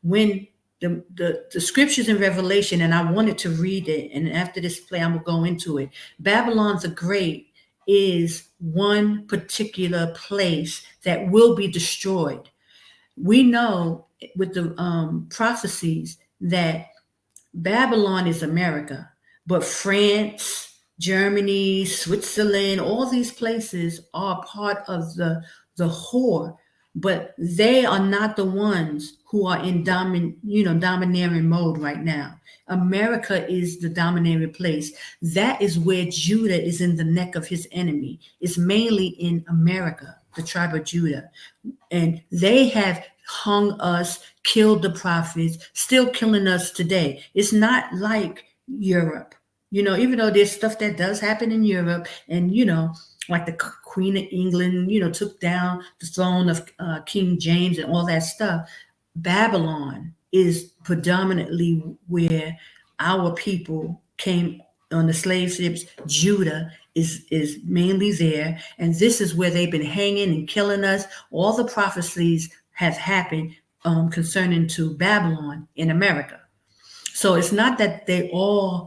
When the scriptures in Revelation, and I wanted to read it, and after this play, I'm gonna go into it. Babylon the Great is one particular place that will be destroyed. We know with the prophecies that Babylon is America, but France, Germany, Switzerland, all these places are part of the whore, but they are not the ones who are in domineering mode right now. America is the dominating place. That is where Judah is in the neck of his enemy. It's mainly in America, the tribe of Judah. And they have hung us, killed the prophets, still killing us today. It's not like Europe. Even though there's stuff that does happen in Europe, and, like the Queen of England, took down the throne of King James and all that stuff. Babylon is predominantly where our people came on the slave ships. Judah is mainly there. And this is where they've been hanging and killing us. All the prophecies have happened concerning to Babylon in America. So it's not that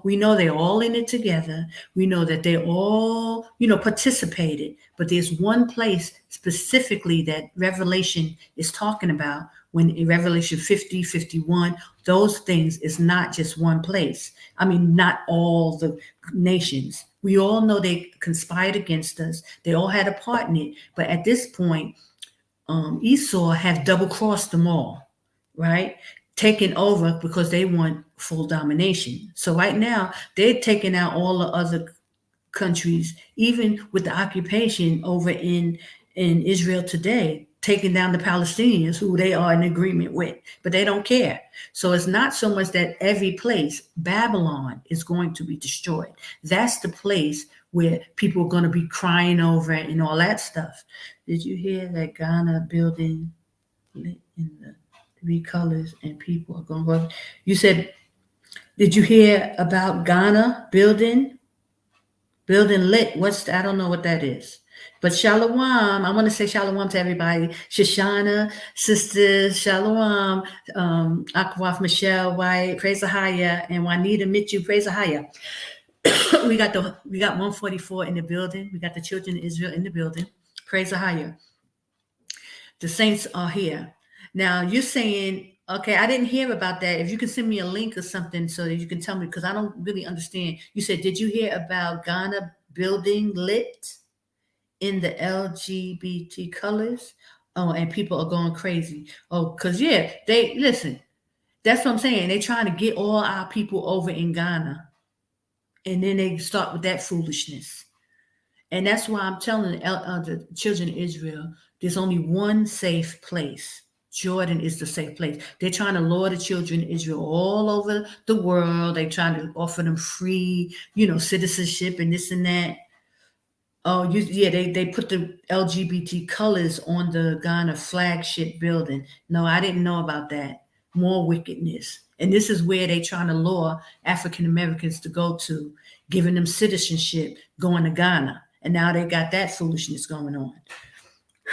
we know they're all in it together. We know that they all, participated, but there's one place specifically that Revelation is talking about. When in Revelation 50, 51, those things is not just one place. I mean, not all the nations. We all know they conspired against us. They all had a part in it. But at this point, Esau have double-crossed them all, right? Taken over because they want full domination. So right now, they're taking out all the other countries, even with the occupation over in Israel today, taking down the Palestinians who they are in agreement with, but they don't care. So it's not so much that every place, Babylon is going to be destroyed. That's the place where people are going to be crying over it and all that stuff. Did you hear that Ghana building lit in the 3 colors and people are going to go? You said, did you hear about Ghana building lit? I don't know what that is. But Shalom, I want to say Shalom to everybody. Shoshana, sisters, Shalom, Akwaf, Michelle, White, praise Ahaya, and Juanita Mitchell, praise Ahaya. we got 144 in the building. We got the children of Israel in the building. Praise Ahaya. The saints are here. Now you're saying, okay, I didn't hear about that. If you can send me a link or something so that you can tell me, because I don't really understand. You said, did you hear about Ghana building lit in the LGBT colors? Oh, and people are going crazy. Oh, because listen, that's what I'm saying. They're trying to get all our people over in Ghana. And then they start with that foolishness. And that's why I'm telling the children of Israel, there's only one safe place. Jordan is the safe place. They're trying to lure the children of Israel all over the world. They're trying to offer them free, citizenship and this and that. Oh, they put the LGBT colors on the Ghana flagship building. No, I didn't know about that. More wickedness. And this is where they trying to lure African Americans to go to, giving them citizenship, going to Ghana. And now they got that foolishness going on.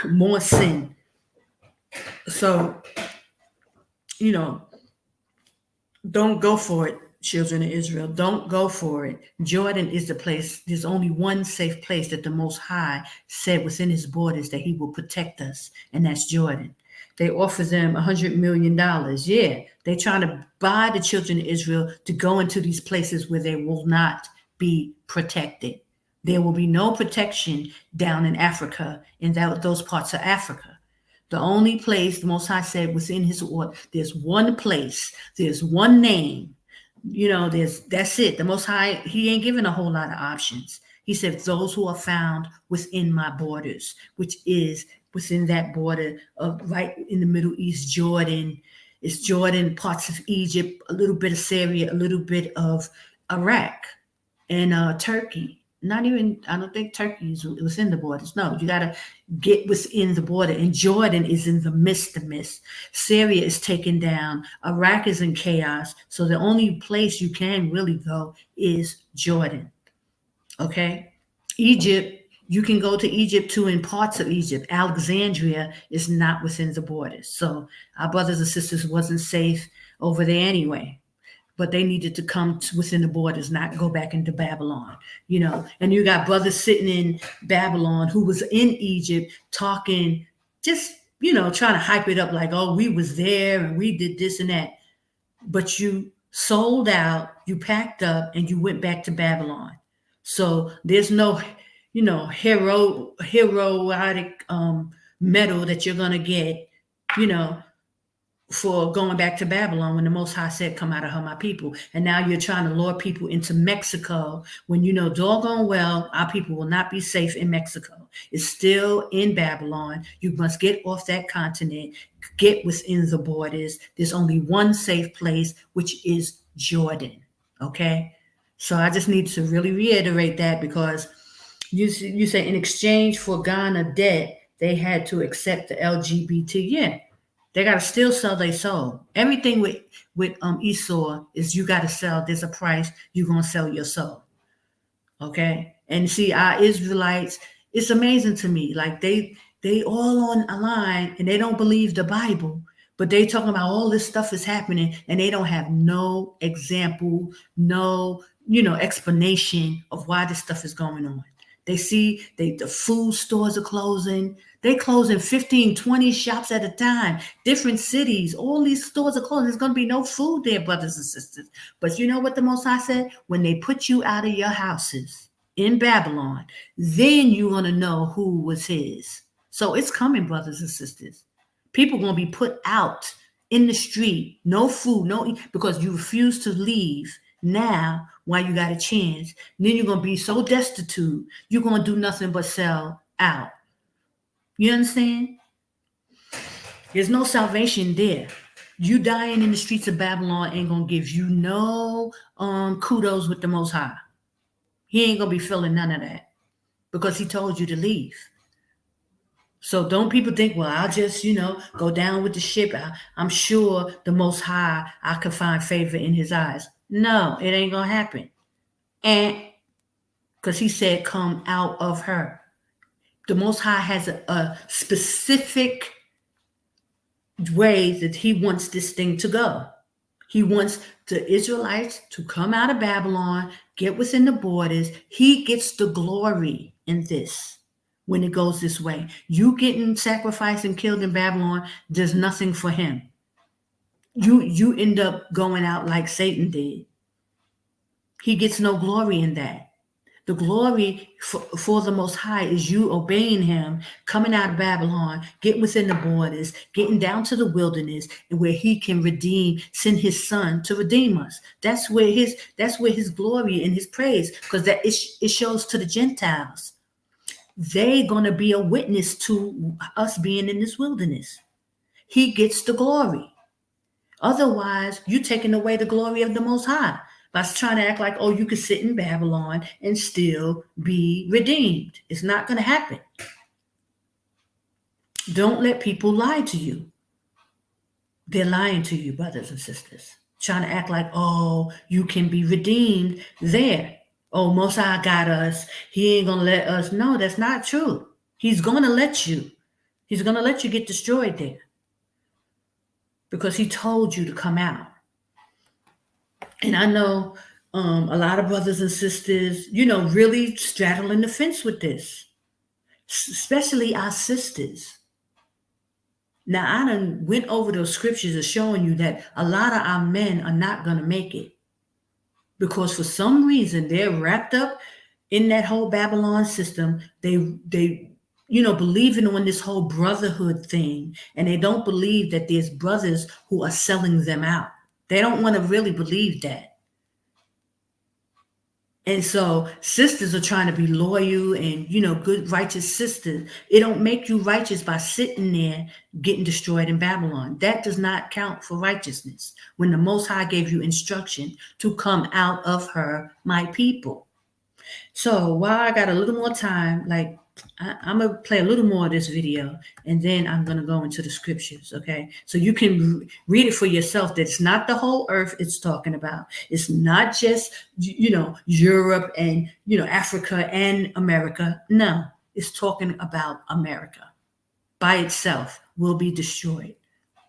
More sin. So, don't go for it, children of Israel. Don't go for it. Jordan is the place. There's only one safe place that the Most High said within his borders that he will protect us, and that's Jordan. They offer them $100 million. Yeah, they're trying to buy the children of Israel to go into these places where they will not be protected. There will be no protection down in Africa, in those parts of Africa. The only place the Most High said within his order, there's one place, there's one name, that's it. The Most High, he ain't giving a whole lot of options. He said, those who are found within my borders, which is within that border of right in the Middle East, Jordan. It's Jordan, parts of Egypt, a little bit of Syria, a little bit of Iraq, and Turkey. Not even, I don't think Turkey is within the borders. No, you got to get within the border. And Jordan is in the midst. Syria is taken down. Iraq is in chaos. So the only place you can really go is Jordan. Okay? Egypt, you can go to Egypt too, in parts of Egypt. Alexandria is not within the borders. So our brothers and sisters wasn't safe over there anyway. But they needed to come within the borders, not go back into Babylon, And you got brothers sitting in Babylon who was in Egypt talking, just, trying to hype it up like, oh, we was there and we did this and that. But you sold out, you packed up, and you went back to Babylon. So there's no, heroic medal that you're going to get, for going back to Babylon when the Most High said, come out of her, my people. And now you're trying to lure people into Mexico when doggone well, our people will not be safe in Mexico. It's still in Babylon. You must get off that continent, get within the borders. There's only one safe place, which is Jordan. Okay? So I just need to really reiterate that, because you say in exchange for Ghana debt, they had to accept the LGBT. Yeah. They got to still sell their soul. Everything with Esau is you got to sell. There's a price. You're going to sell your soul. Okay? And see, our Israelites, it's amazing to me. Like they all on a line and they don't believe the Bible, but they talking about all this stuff is happening and they don't have no example, no, explanation of why this stuff is going on. They see the food stores are closing. They closing 15, 20 shops at a time. Different cities. All these stores are closing. There's going to be no food there, brothers and sisters. But you know what the Most High said? When they put you out of your houses in Babylon, then you're going to know who was his. So it's coming, brothers and sisters. People going to be put out in the street. No food, because you refuse to leave now while you got a chance. Then you're going to be so destitute, you're going to do nothing but sell out. You understand? There's no salvation there. You dying in the streets of Babylon ain't going to give you no kudos with the Most High. He ain't going to be feeling none of that because he told you to leave. So don't people think, well, I'll just, go down with the ship. I'm sure the Most High, I could find favor in his eyes. No, it ain't going to happen. And because he said, come out of her. The Most High has a specific way that he wants this thing to go. He wants the Israelites to come out of Babylon, get within the borders. He gets the glory in this when it goes this way. You getting sacrificed and killed in Babylon, there's nothing for him. You end up going out like Satan did. He gets no glory in that. The glory for the Most High is you obeying him, coming out of Babylon, getting within the borders, getting down to the wilderness, and where he can send his son to redeem us. That's where his glory and his praise, because that it shows to the Gentiles. They're going to be a witness to us being in this wilderness. He gets the glory. Otherwise, you're taking away the glory of the Most High. by trying to act like, oh, you could sit in Babylon and still be redeemed. It's not going to happen. Don't let people lie to you. They're lying to you, brothers and sisters. Trying to act like, oh, you can be redeemed there. Oh, Most High got us. He ain't going to let us. No, that's not true. He's going to let you. He's going to let you get destroyed there. Because he told you to come out. And I know a lot of brothers and sisters, really straddling the fence with this, especially our sisters. Now, I done went over those scriptures of showing you that a lot of our men are not going to make it because for some reason they're wrapped up in that whole Babylon system. They believing on this whole brotherhood thing, and they don't believe that there's brothers who are selling them out. They don't want to really believe that. And so sisters are trying to be loyal and, good, righteous sisters. It don't make you righteous by sitting there getting destroyed in Babylon. That does not count for righteousness when the Most High gave you instruction to come out of her, my people. So while I got a little more time, I'm going to play a little more of this video, and then I'm going to go into the scriptures, okay? So you can read it for yourself that it's not the whole earth it's talking about. It's not just, Europe and, Africa and America. No, it's talking about America by itself will be destroyed.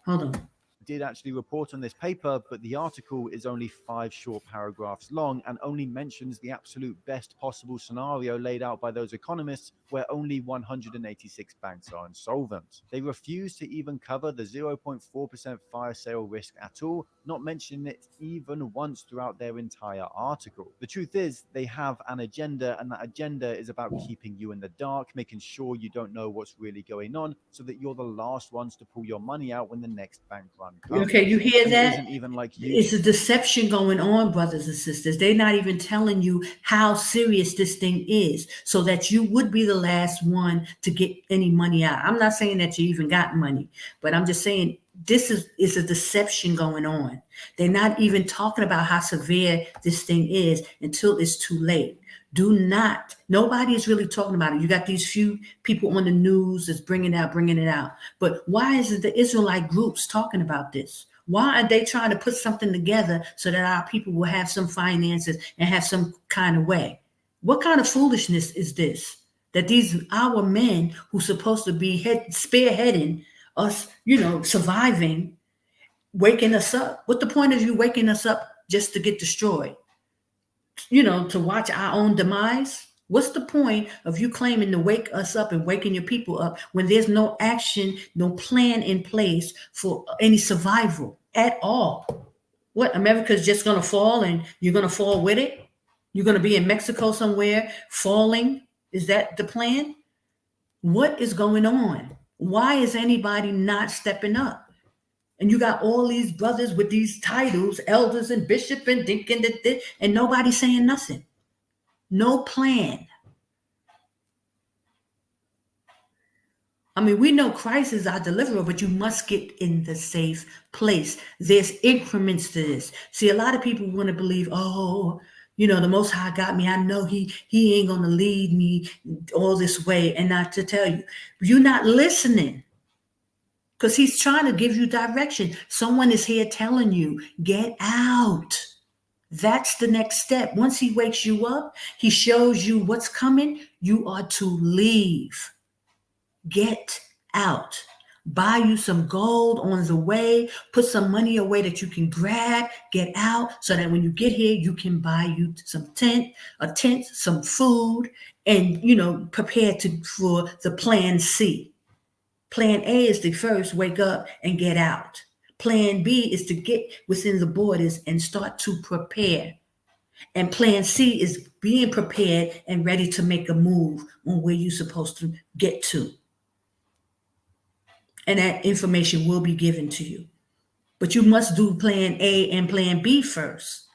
Hold on. Did actually report on this paper, but the article is only 5 short paragraphs long and only mentions the absolute best possible scenario laid out by those economists where only 186 banks are insolvent. They refuse to even cover the 0.4% fire sale risk at all, not mentioning it even once throughout their entire article. The truth is, they have an agenda, and that agenda is about keeping you in the dark, making sure you don't know what's really going on, so that you're the last ones to pull your money out when the next bank run comes. Okay, you hear And that? It isn't even like you. It's a deception going on, brothers and sisters. They're not even telling you how serious this thing is so that you would be the last one to get any money out. I'm not saying that you even got money, but I'm just saying this is a deception going on. They're not even talking about how severe this thing is until it's too late. Nobody is really talking about it. You got these few people on the news that's bringing it out. But why is it the Israelite groups talking about this? Why are they trying to put something together so that our people will have some finances and have some kind of way? What kind of foolishness is this? That our men who supposed to be spearheading us, surviving, waking us up. What the point of you waking us up just to get destroyed? To watch our own demise? What's the point of you claiming to wake us up and waking your people up when there's no action, no plan in place for any survival at all? What, America's just going to fall and you're going to fall with it? You're going to be in Mexico somewhere falling? Is that the plan? What is going on? Why is anybody not stepping up? And you got all these brothers with these titles, elders and bishop and deacon, and nobody saying nothing. No plan. I mean, we know Christ is our deliverer, but you must get in the safe place. There's increments to this. See, a lot of people want to believe, the Most High got me. I know he ain't going to lead me all this way. And not to tell you, you're not listening. Because he's trying to give you direction. Someone is here telling you, get out. That's the next step. Once he wakes you up, he shows you what's coming. You are to leave. Get out. Buy you some gold on the way. Put some money away that you can grab. Get out so that when you get here, you can buy you some a tent, some food, and, prepare for the plan C. Plan A is to first wake up and get out. Plan B is to get within the borders and start to prepare. And plan C is being prepared and ready to make a move on where you're supposed to get to. And that information will be given to you. But you must do plan A and plan B first.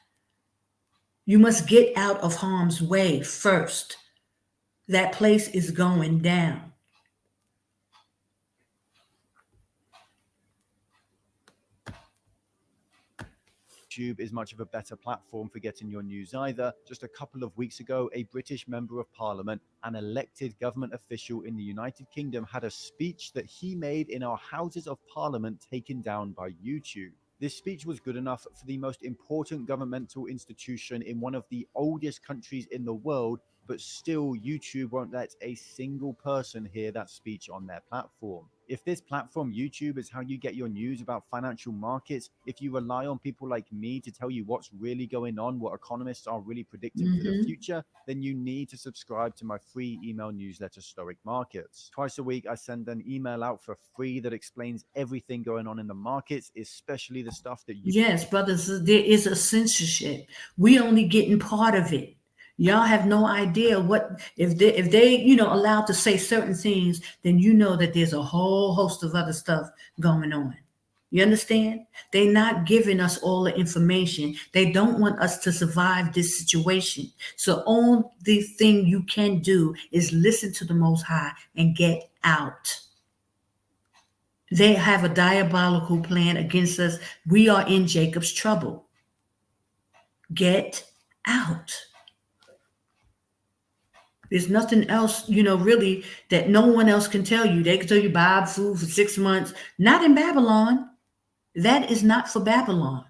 You must get out of harm's way first. That place is going down. YouTube is much of a better platform for getting your news either. Just a couple of weeks ago, a British member of parliament, an elected government official in the United Kingdom, had a speech that he made in our Houses of Parliament taken down by YouTube. This speech was good enough for the most important governmental institution in one of the oldest countries in the world, but still YouTube won't let a single person hear that speech on their platform. If this platform, YouTube, is how you get your news about financial markets, if you rely on people like me to tell you what's really going on, what economists are really predicting for the future, then you need to subscribe to my free email newsletter, Stoic Markets. Twice a week, I send an email out for free that explains everything going on in the markets, especially the stuff that you... Yes, brothers, there is a censorship. We only getting part of it. Y'all have no idea what if they allowed to say certain things, then you know that there's a whole host of other stuff going on. You understand? They're not giving us all the information. They don't want us to survive this situation. So only thing you can do is listen to the Most High and get out. They have a diabolical plan against us. We are in Jacob's trouble. Get out. There's nothing else, really, that no one else can tell you. They can tell you buy food for 6 months. Not in Babylon. That is not for Babylon.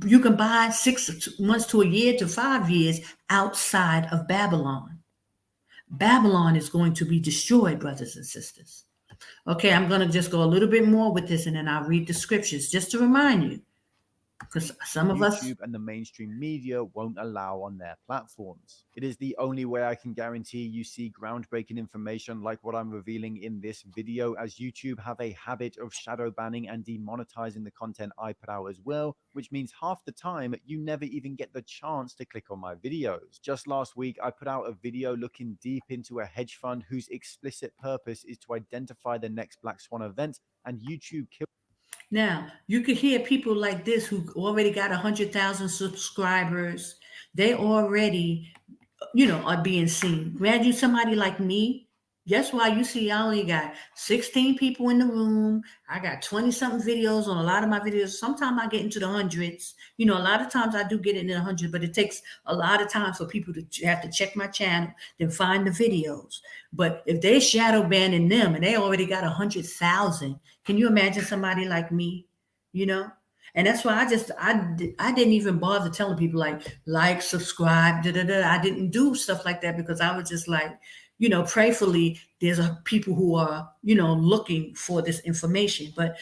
You can buy 6 months to a year to 5 years outside of Babylon. Babylon is going to be destroyed, brothers and sisters. Okay, I'm going to just go a little bit more with this, and then I'll read the scriptures just to remind you. Because some of us... YouTube and the mainstream media won't allow on their platforms. It is the only way I can guarantee you see groundbreaking information like what I'm revealing in this video, as YouTube have a habit of shadow banning and demonetizing the content I put out as well, which means half the time you never even get the chance to click on my videos. Just last week, I put out a video looking deep into a hedge fund whose explicit purpose is to identify the next Black Swan event, and YouTube killed. Now, you could hear people like this who already got 100,000 subscribers. They already, are being seen. Imagine somebody like me. That's why you see I only got 16 people in the room. I got 20-something videos on a lot of my videos. Sometimes I get into the hundreds. A lot of times I do get in the hundreds, but it takes a lot of time for people to have to check my channel, then find the videos. But if they shadow banning them and they already got 100,000, can you imagine somebody like me? And that's why I didn't even bother telling people like, subscribe, I didn't do stuff like that because I was just like, prayerfully, there's people who are, looking for this information. But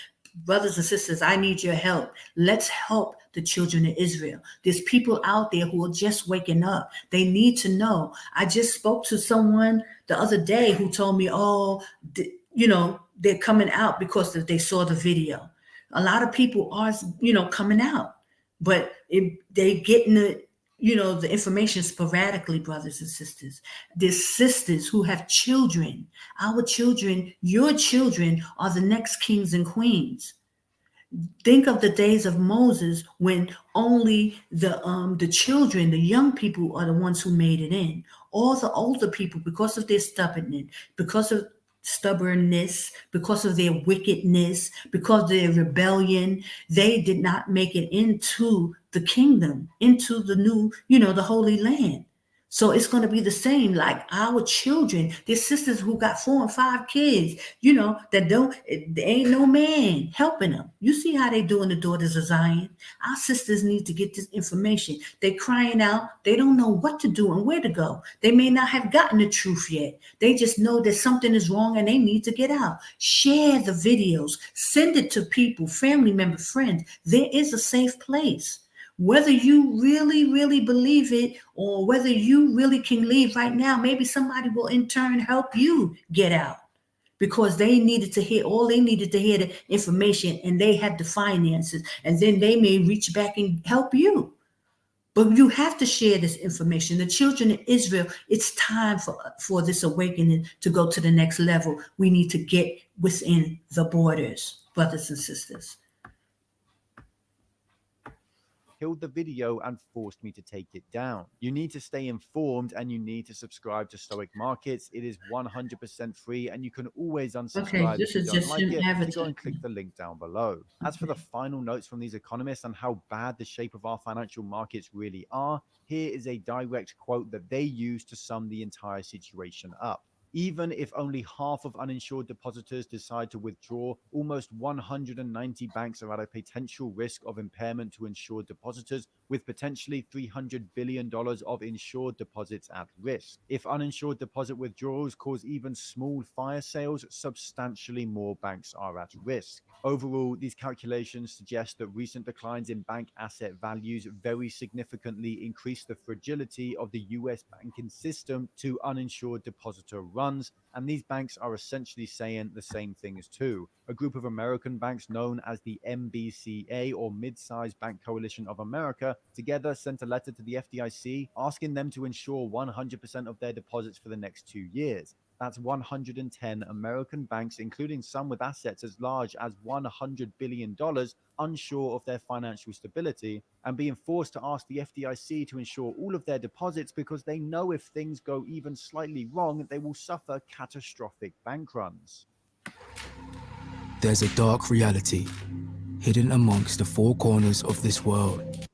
brothers and sisters, I need your help. Let's help the children of Israel. There's people out there who are just waking up. They need to know. I just spoke to someone the other day who told me, they're coming out because they saw the video. A lot of people are, coming out, but they getting the information sporadically, brothers and sisters. There's sisters who have children. Our children, your children are the next kings and queens. Think of the days of Moses when only the children, the young people are the ones who made it in. All the older people, because of their stubbornness, because of their wickedness, because of their rebellion, they did not make it into the kingdom, into the new, the Holy Land. So it's going to be the same, like our children. There's sisters who got 4 and 5 kids, there ain't no man helping them. You see how they doing the daughters of Zion. Our sisters need to get this information. They're crying out. They don't know what to do and where to go. They may not have gotten the truth yet. They just know that something is wrong and they need to get out. Share the videos. Send it to people, family members, friends. There is a safe place. Whether you really, really believe it or whether you really can leave right now, maybe somebody will in turn help you get out because they needed to hear the information and they had the finances, and then they may reach back and help you. But you have to share this information. The children of Israel, it's time for this awakening to go to the next level. We need to get within the borders, brothers and sisters. killed the video and forced me to take it down. You need to stay informed and you need to subscribe to Stoic Markets. It is 100% free and you can always Okay, unsubscribe this if you is don't just like him it. So go and advertising. click the link down below. As for the final notes from these economists on how bad the shape of our financial markets really are, here is a direct quote that they use to sum the entire situation up. Even if only half of uninsured depositors decide to withdraw, almost 190 banks are at a potential risk of impairment to insured depositors, with potentially $300 billion of insured deposits at risk. If uninsured deposit withdrawals cause even small fire sales, substantially more banks are at risk. Overall, these calculations suggest that recent declines in bank asset values very significantly increase the fragility of the US banking system to uninsured depositor runs, and these banks are essentially saying the same things too. A group of American banks known as the MBCA, or Mid-Sized Bank Coalition of America, together sent a letter to the FDIC asking them to insure 100% of their deposits for the next 2 years. That's 110 American banks, including some with assets as large as $100 billion, unsure of their financial stability and being forced to ask the FDIC to insure all of their deposits because they know if things go even slightly wrong, they will suffer catastrophic bank runs. There's a dark reality hidden amongst the four corners of this world.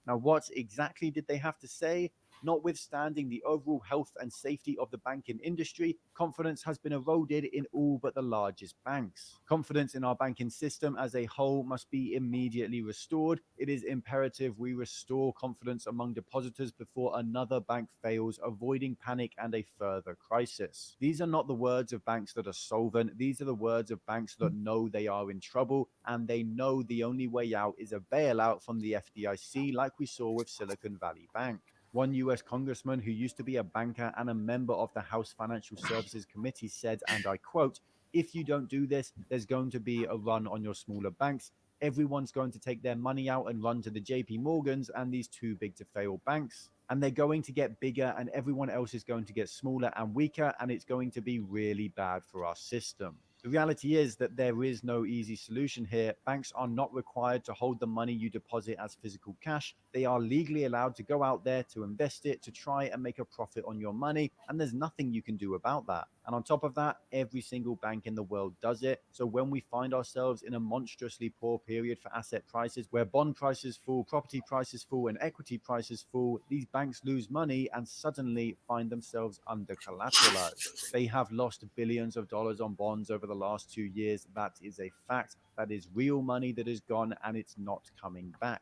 Now, what exactly did they have to say? Notwithstanding the overall health and safety of the banking industry, confidence has been eroded in all but the largest banks. Confidence in our banking system as a whole must be immediately restored. It is imperative we restore confidence among depositors before another bank fails, avoiding panic and a further crisis. These are not the words of banks that are solvent. These are the words of banks that know they are in trouble and they know the only way out is a bailout from the FDIC, like we saw with Silicon Valley Bank. One US congressman who used to be a banker and a member of the House Financial Services Committee said, and I quote, "If you don't do this, there's going to be a run on your smaller banks. Everyone's going to take their money out and run to the JP Morgans and these too big to fail banks. And they're going to get bigger and everyone else is going to get smaller and weaker, and it's going to be really bad for our system." The reality is that there is no easy solution here. Banks are not required to hold the money you deposit as physical cash. They are legally allowed to go out there to invest it, to try and make a profit on your money, and there's nothing you can do about that. And on top of that, every single bank in the world does it. So when we find ourselves in a monstrously poor period for asset prices, where bond prices fall, property prices fall, and equity prices fall, these banks lose money and suddenly find themselves under collateralized. They have lost billions of dollars on bonds over the last 2 years. That is a fact. That is real money that is gone and it's not coming back.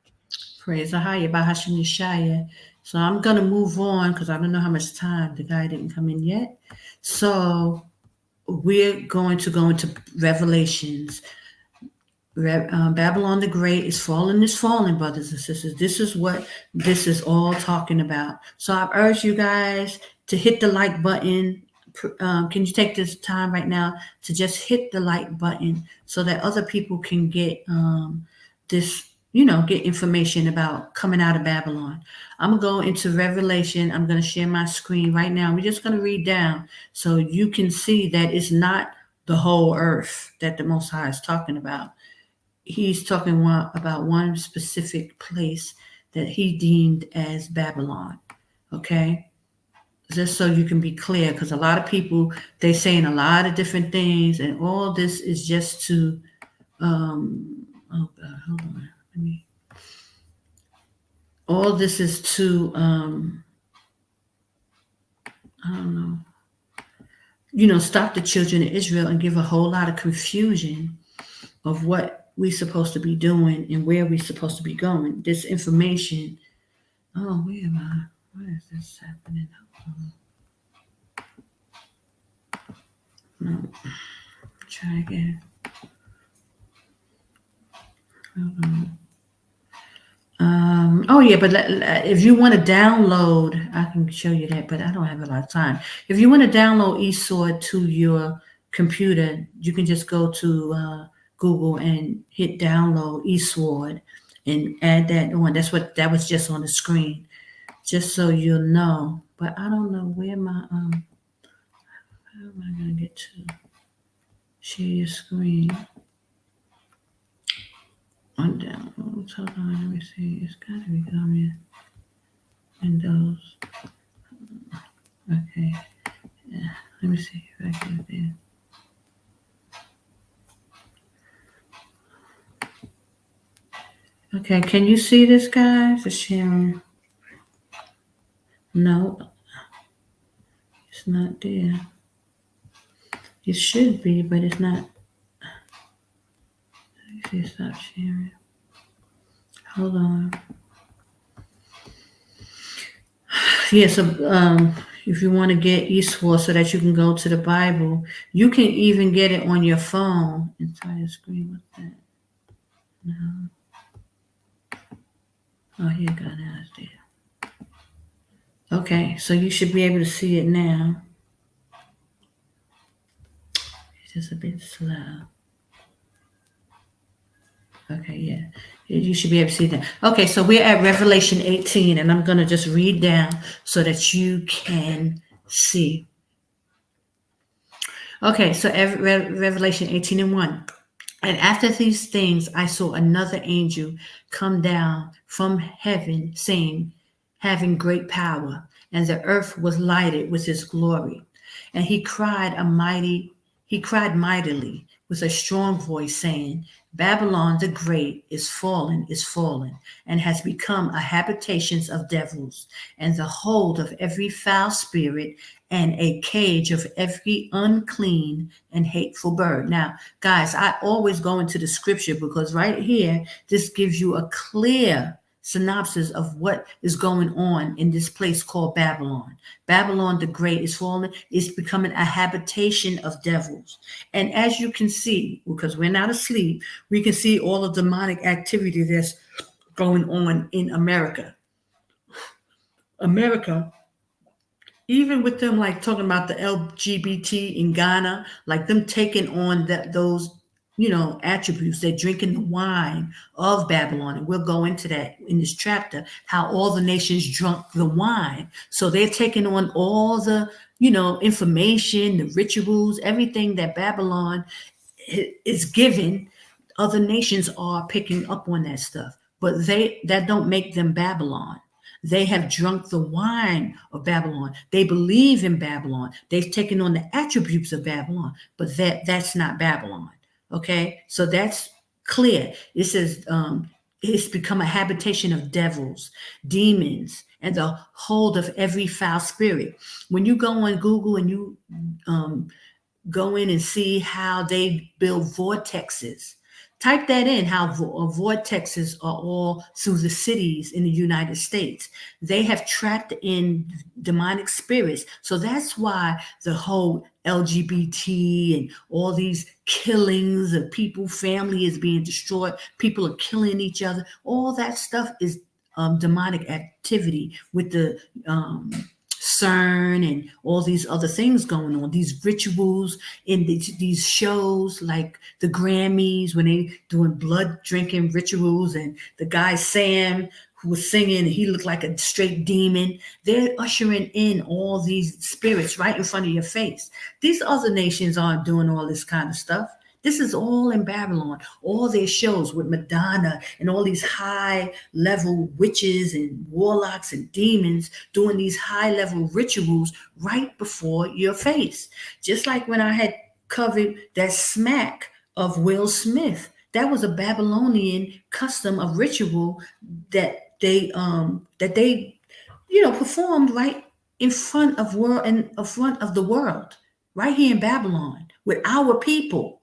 Praise Ahaya Bahashim Yeshaya. So I'm going to move on because I don't know how much time. The guy didn't come in yet. So we're going to go into Revelations. Babylon the Great is falling, brothers and sisters. This is what this is all talking about. So I urge you guys to hit the like button. Can you take this time right now to just hit the like button so that other people can get this, get information about coming out of Babylon. I'm going to go into Revelation. I'm going to share my screen right now. We're just going to read down so you can see that it's not the whole earth that the Most High is talking about. He's talking about one specific place that he deemed as Babylon. Okay? Just so you can be clear, because a lot of people, they're saying a lot of different things, and all this is just to, oh God, hold on. All this is to, I don't know, stop the children of Israel and give a whole lot of confusion of what we're supposed to be doing and where we're supposed to be going. This information, oh, where am I? Why is this happening? No, try again. Hold on. But if you want to download, I can show you that, but I don't have a lot of time. If you want to download eSword to your computer, you can just go to Google and hit download eSword and add that on. That was just on the screen, just so you'll know. But I don't know where my how am I gonna get to share your screen on download? Hold on, let me see. It's got to be coming. Windows. Okay. Yeah. Let me see if I can do it. Okay, can you see this, guys? It's sharing. No, it's not there. It should be, but it's not. Let me see, stop sharing. Hold on. Yeah, so if you want to get Eastward so that you can go to the Bible, you can even get it on your phone. Entire screen, what's that? No. Oh, here, God, now it's there. Okay, so you should be able to see it now. It's just a bit slow. Okay, yeah. You should be able to see that. Okay, so we're at Revelation 18, and I'm going to just read down so that you can see. Okay, so Revelation 18:1. And after these things, I saw another angel come down from heaven, saying, having great power, and the earth was lighted with his glory. And he cried mightily with a strong voice, saying, Babylon the Great is fallen, and has become a habitation of devils, and the hold of every foul spirit, and a cage of every unclean and hateful bird. Now, guys, I always go into the scripture because right here, this gives you a clear synopsis of what is going on in this place called Babylon. Babylon the Great is fallen. It's becoming a habitation of devils. And as you can see, because we're not asleep, we can see all the demonic activity that's going on in America. Even with them like talking about the LGBT in Ghana, like them taking on those attributes. They're drinking the wine of Babylon. And we'll go into that in this chapter, how all the nations drunk the wine. So they're taking on all the, information, the rituals, everything that Babylon is given. Other nations are picking up on that stuff, but that don't make them Babylon. They have drunk the wine of Babylon. They believe in Babylon. They've taken on the attributes of Babylon, but that's not Babylon. Okay, so that's clear. It says it's become a habitation of devils, demons, and the hold of every foul spirit. When you go on Google and you go in and see how they build vortexes, type that in, how vortexes are all through the cities in the United States. They have trapped in demonic spirits. So that's why the whole LGBT and all these killings of people, family is being destroyed, people are killing each other. All that stuff is demonic activity with the CERN and all these other things going on, these rituals in these shows like the Grammys when they doing blood drinking rituals, and the guy Sam who was singing, he looked like a straight demon. They're ushering in all these spirits right in front of your face. These other nations aren't doing all this kind of stuff. This is all in Babylon. All their shows with Madonna and all these high-level witches and warlocks and demons doing these high-level rituals right before your face. Just like when I had covered that smack of Will Smith. That was a Babylonian custom of ritual that they performed right in front of the world, right here in Babylon with our people.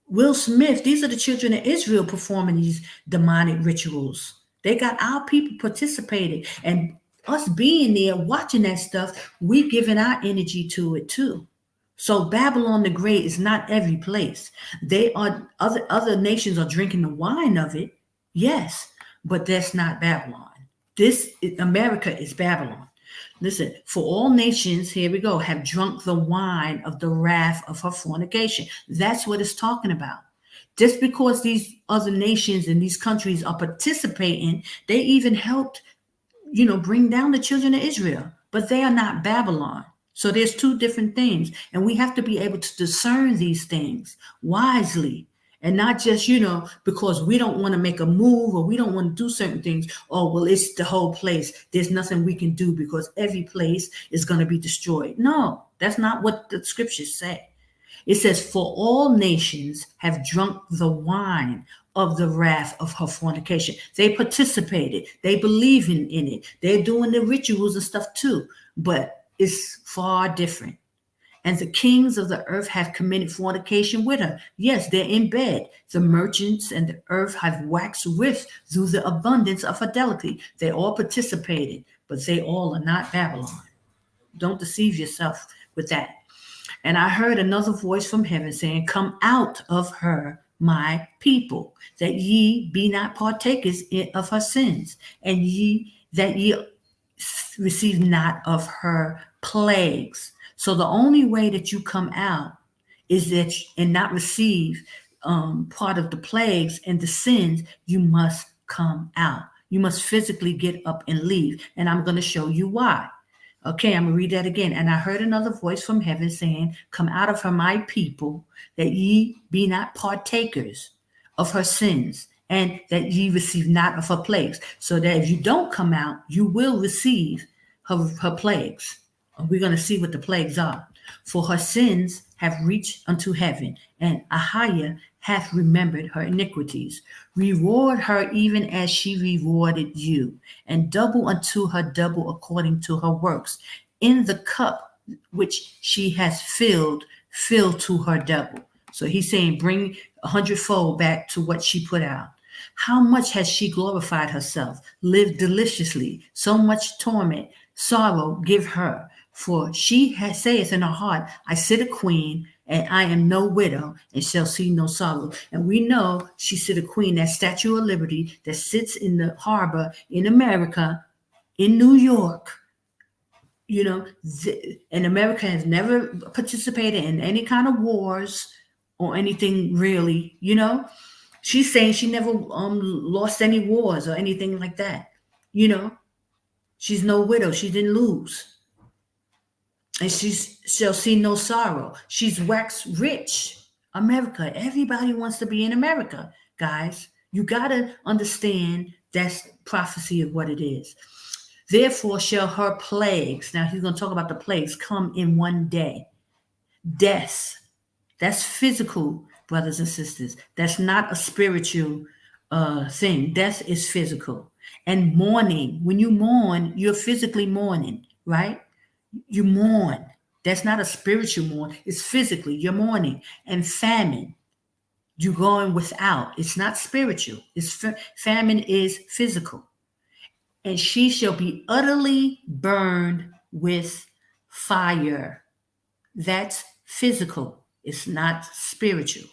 Will Smith, these are the children of Israel performing these demonic rituals. They got our people participating, and us being there watching that stuff, we giving our energy to it too. So Babylon the Great is not every place. They are other nations are drinking the wine of it, yes, but that's not Babylon. America is Babylon. Listen, for all nations, here we go, have drunk the wine of the wrath of her fornication. That's what it's talking about. Just because these other nations and these countries are participating, they even helped, bring down the children of Israel, but they are not Babylon. So there's two different things, and we have to be able to discern these things wisely And not just, because we don't want to make a move or we don't want to do certain things. Oh, well, it's the whole place. There's nothing we can do because every place is going to be destroyed. No, that's not what the scriptures say. It says, for all nations have drunk the wine of the wrath of her fornication. They participated. They believe in it. They're doing the rituals and stuff too, but it's far different. And the kings of the earth have committed fornication with her. Yes, they're in bed. The merchants and the earth have waxed rich through the abundance of her delicacy. They all participated, but they all are not Babylon. Don't deceive yourself with that. And I heard another voice from heaven saying, come out of her, my people, that ye be not partakers of her sins, and that ye receive not of her plagues. So the only way that you come out is that and not receive part of the plagues and the sins, you must come out. You must physically get up and leave. And I'm going to show you why. Okay, I'm going to read that again. And I heard another voice from heaven saying, come out of her, my people, that ye be not partakers of her sins, and that ye receive not of her plagues. So that if you don't come out, you will receive her plagues. We're going to see what the plagues are. For her sins have reached unto heaven, and Ahiah hath remembered her iniquities. Reward her even as she rewarded you, and double unto her double according to her works. In the cup which she has filled, fill to her double. So he's saying bring 100-fold back to what she put out. How much has she glorified herself, lived deliciously, so much torment, sorrow give her. For she saith in her heart, I sit a queen, and I am no widow, and shall see no sorrow. And we know she sit a queen, that Statue of Liberty that sits in the harbor in America, in New York. And America has never participated in any kind of wars or anything really, She's saying she never lost any wars or anything like that. She's no widow. She didn't lose. And she shall see no sorrow. She's waxed rich. America. Everybody wants to be in America, guys. You got to understand that's prophecy of what it is. Therefore shall her plagues, now he's going to talk about the plagues, come in one day. Death. That's physical, brothers and sisters. That's not a spiritual thing. Death is physical. And mourning. When you mourn, you're physically mourning, right? You mourn. That's not a spiritual mourn. It's physically. You're mourning. And famine. You're going without. It's not spiritual. Famine is physical. And she shall be utterly burned with fire. That's physical. It's not spiritual.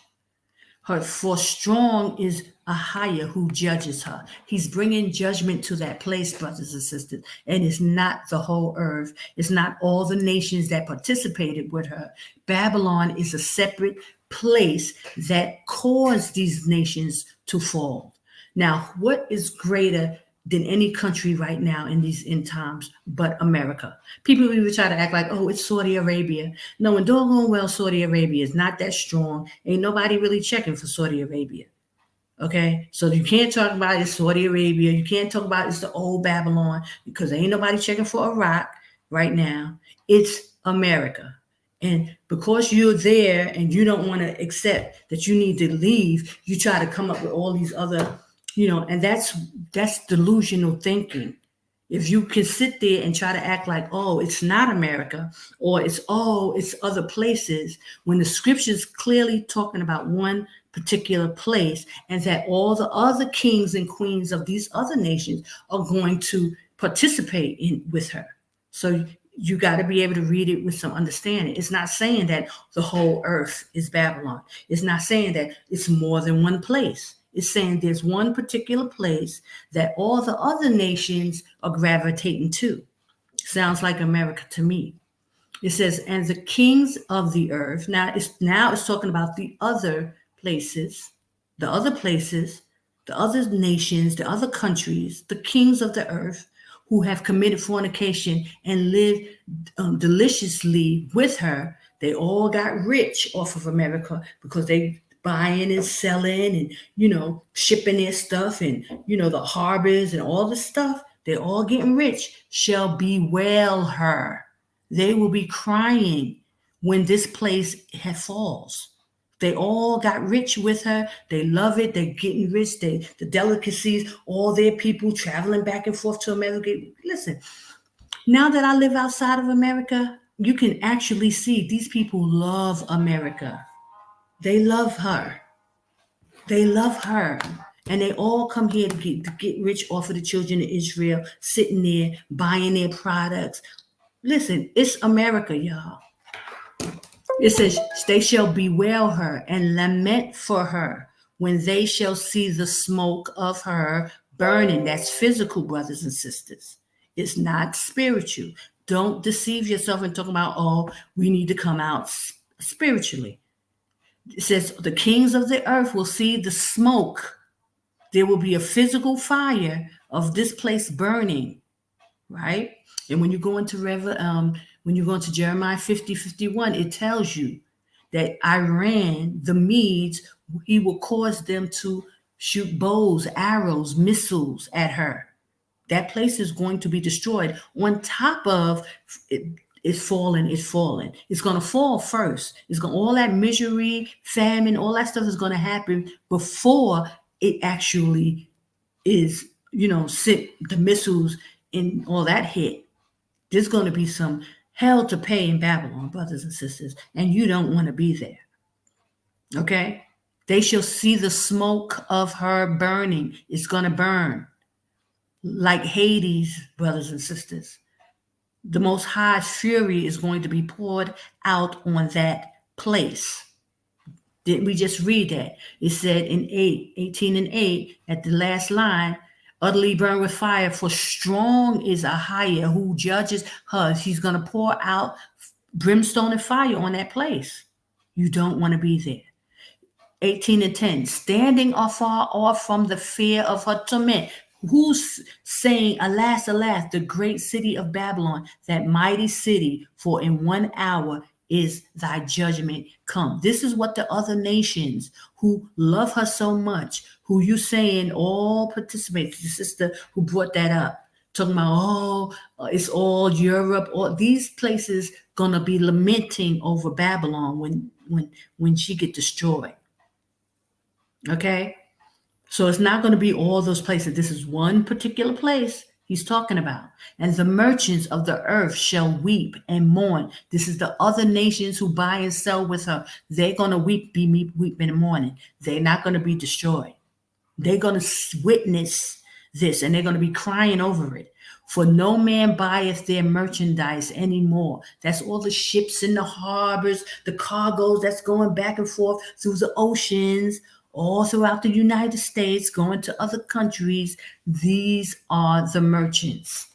For strong is Ahiah who judges her. He's bringing judgment to that place, brothers and sisters. And it's not the whole earth. It's not all the nations that participated with her. Babylon is a separate place that caused these nations to fall. Now, what is greater than any country right now in these end times but America? People even try to act like, oh, it's Saudi Arabia. No, and doggone well, Saudi Arabia is not that strong. Ain't nobody really checking for Saudi Arabia. Okay, so you can't talk about it's Saudi Arabia. You can't talk about it's the old Babylon because ain't nobody checking for Iraq right now. It's America. And because you're there and you don't want to accept that you need to leave, you try to come up with all these other, and that's delusional thinking. If you can sit there and try to act like, oh, it's not America, or it's other places, when the scripture's clearly talking about one particular place, and that all the other kings and queens of these other nations are going to participate with her. So you got to be able to read it with some understanding. It's not saying that the whole earth is Babylon. It's not saying that it's more than one place. It's saying there's one particular place that all the other nations are gravitating to. Sounds like America to me. It says, and the kings of the earth. Now it's talking about the other places, the other nations, the other countries, the kings of the earth who have committed fornication and lived deliciously with her. They all got rich off of America because they buying and selling and, shipping their stuff and, the harbors and all the stuff, they're all getting rich, shall bewail her. They will be crying when this place falls. They all got rich with her. They love it. They're getting rich. The delicacies, all their people traveling back and forth to America. Listen, now that I live outside of America, you can actually see these people love America. They love her. They love her. And they all come here to get rich off of the children of Israel, sitting there, buying their products. Listen, it's America, y'all. It says, they shall bewail her and lament for her when they shall see the smoke of her burning. That's physical, brothers and sisters. It's not spiritual. Don't deceive yourself and talk about, oh, we need to come out spiritually. It says, the kings of the earth will see the smoke. There will be a physical fire of this place burning, right? And when you go into Jeremiah 50:51, it tells you that Iran, the Medes, he will cause them to shoot bows, arrows, missiles at her. That place is going to be destroyed. On top of it's falling. It's going to fall first. All that misery, famine, all that stuff is going to happen before it actually is, sent the missiles and all that hit. There's going to be some hell to pay in Babylon, brothers and sisters, and you don't want to be there. Okay? They shall see the smoke of her burning. It's going to burn like Hades, brothers and sisters. The Most High's fury is going to be poured out on that place. Didn't we just read that? It said in 18:8, at the last line, utterly burned with fire, for strong is Ahiah who judges her. She's going to pour out brimstone and fire on that place. You don't want to be there. 18:10, standing afar off from the fear of her torment. Who's saying, alas, alas, the great city of Babylon, that mighty city, for in 1 hour is thy judgment come. This is what the other nations who love her so much, who you saying all participate, the sister who brought that up, talking about, it's all Europe, or these places gonna be lamenting over Babylon when she get destroyed. Okay? So it's not going to be all those places. This is one particular place he's talking about. And the merchants of the earth shall weep and mourn. This is the other nations who buy and sell with her. They're going to weep in the morning. They're not going to be destroyed. They're going to witness this and they're going to be crying over it. For no man buyeth their merchandise anymore. That's all the ships in the harbors, the cargoes that's going back and forth through the oceans, all throughout the United States, going to other countries. These are the merchants.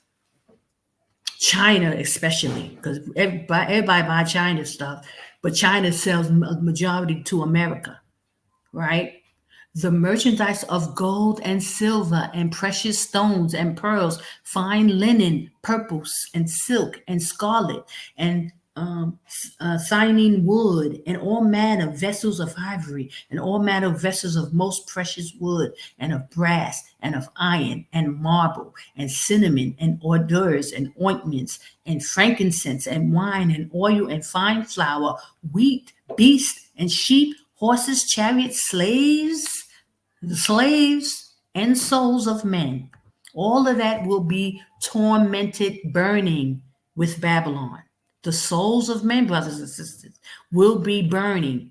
China especially, because everybody buys China stuff, but China sells a majority to America, right? The merchandise of gold and silver and precious stones and pearls, fine linen, purples and silk and scarlet and shining wood, and all manner of vessels of ivory, and all manner of vessels of most precious wood, and of brass, and of iron, and marble, and cinnamon, and hors d'oeuvres, and ointments, and frankincense, and wine, and oil, and fine flour, wheat, beasts, and sheep, horses, chariots, slaves, and souls of men. All of that will be tormented, burning with Babylon. The souls of men, brothers and sisters, will be burning.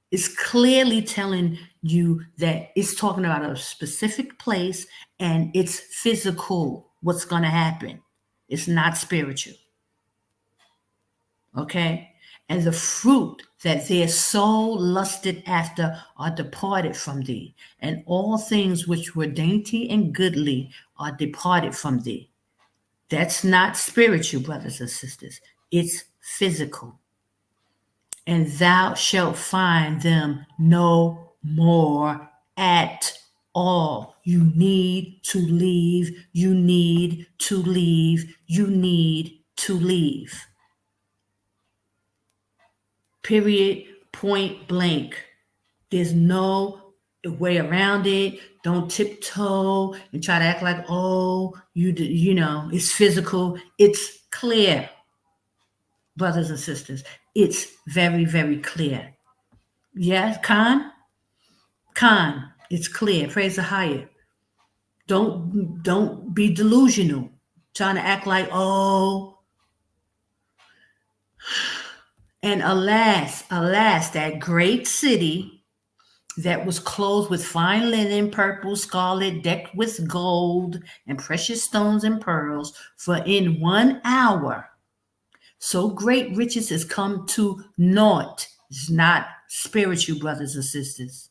It's clearly telling you that it's talking about a specific place and it's physical, what's going to happen. It's not spiritual. Okay? And the fruit that their soul lusted after are departed from thee, and all things which were dainty and goodly are departed from thee. That's not spiritual, brothers and sisters. It's physical. And thou shalt find them no more at all. You need to leave. You need to leave. You need to leave. Period. Point blank. There's no way around it. Don't tiptoe and try to act like, oh, you know, it's physical. It's clear, brothers and sisters. It's very, very clear. Yes, Khan, it's clear. Praise the higher. Don't be delusional, trying to act like, oh. And alas, that great city that was clothed with fine linen, purple, scarlet, decked with gold and precious stones and pearls, for in 1 hour, so great riches has come to naught. It's not spiritual, brothers and sisters.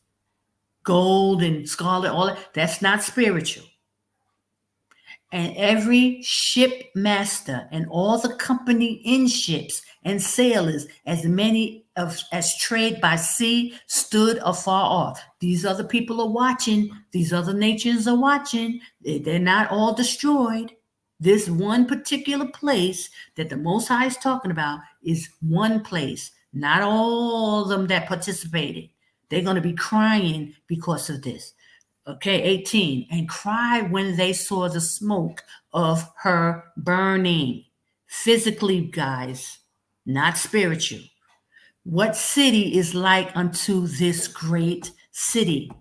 Gold and scarlet, all that's not spiritual. And every ship master and all the company in ships and sailors, as many as trade by sea, stood afar off. These other people are watching. These other nations are watching. They're not all destroyed. This one particular place that the Most High is talking about is one place, not all of them that participated. They're going to be crying because of this. Okay, 18, and cry when they saw the smoke of her burning. Physically, guys, not spiritual. What city is like unto this great city?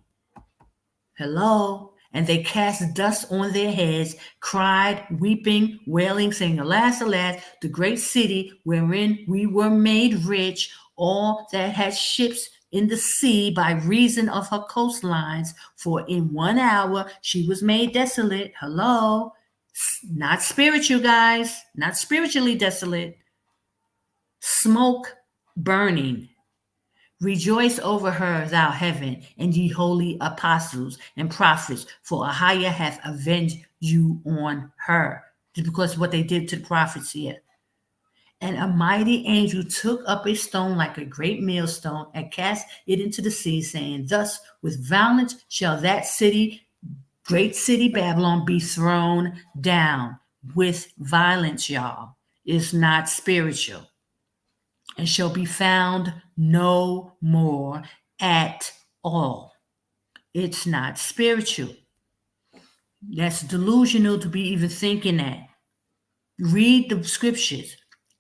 Hello? And they cast dust on their heads, cried, weeping, wailing, saying, alas, alas, the great city wherein we were made rich, all that had ships in the sea by reason of her coastlines, for in 1 hour she was made desolate. Hello? Not spiritual, guys. Not spiritually desolate. Smoke burning. Rejoice over her, thou heaven, and ye holy apostles and prophets, for a higher hath avenged you on her. Because what they did to the prophets here. And a mighty angel took up a stone like a great millstone and cast it into the sea, saying, thus with violence shall that city, great city Babylon, be thrown down. With violence, y'all. It's not spiritual. And shall be found no more at all. It's not spiritual. That's delusional to be even thinking that. Read the scriptures.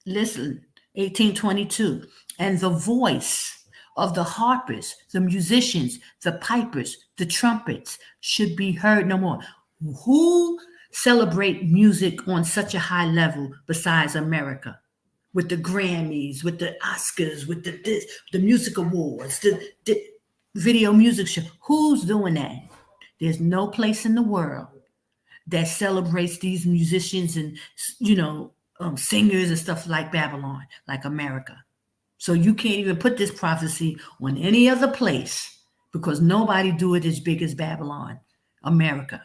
Listen, 1822. And the voice of the harpers, the musicians, the pipers, the trumpets should be heard no more. Who celebrate music on such a high level besides America? With the Grammys, with the Oscars, with the music awards, the video music show. Who's doing that? There's no place in the world that celebrates these musicians and, singers and stuff like Babylon, like America. So you can't even put this prophecy on any other place because nobody do it as big as Babylon, America.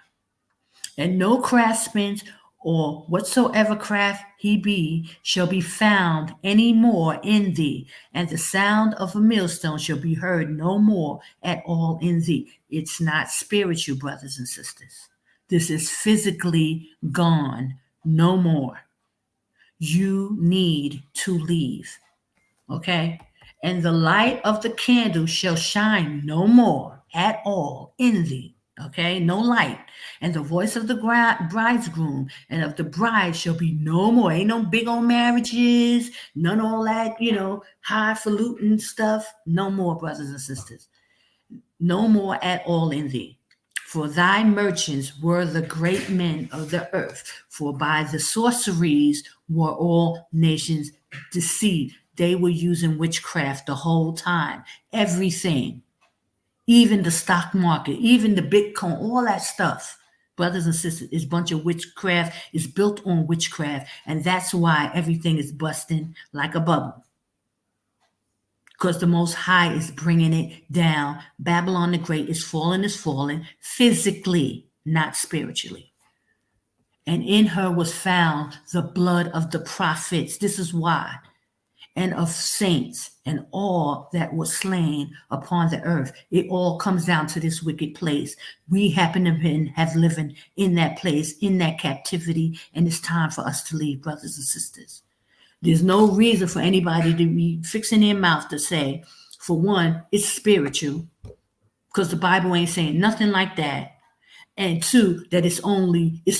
And no craftsman or whatsoever craft he be shall be found any more in thee, and the sound of a millstone shall be heard no more at all in thee. It's not spiritual, brothers and sisters. This is physically gone, no more. You need to leave, okay? And the light of the candle shall shine no more at all in thee, okay? No light. And the voice of the bridegroom and of the bride shall be no more. Ain't no big old marriages, none of all that, highfalutin stuff. No more, brothers and sisters. No more at all in thee. For thy merchants were the great men of the earth, for by the sorceries were all nations deceived. They were using witchcraft the whole time. Everything, even the stock market, even the Bitcoin, all that stuff, brothers and sisters, is a bunch of witchcraft, is built on witchcraft. And that's why everything is busting like a bubble. Because the Most High is bringing it down. Babylon the Great is falling physically, not spiritually. And in her was found the blood of the prophets. This is why. And of saints and all that was slain upon the earth. It all comes down to this wicked place. We happen to have living in that place, in that captivity, and it's time for us to leave, brothers and sisters. There's no reason for anybody to be fixing their mouth to say, for one, it's spiritual. because the Bible ain't saying nothing like that. And two, that it's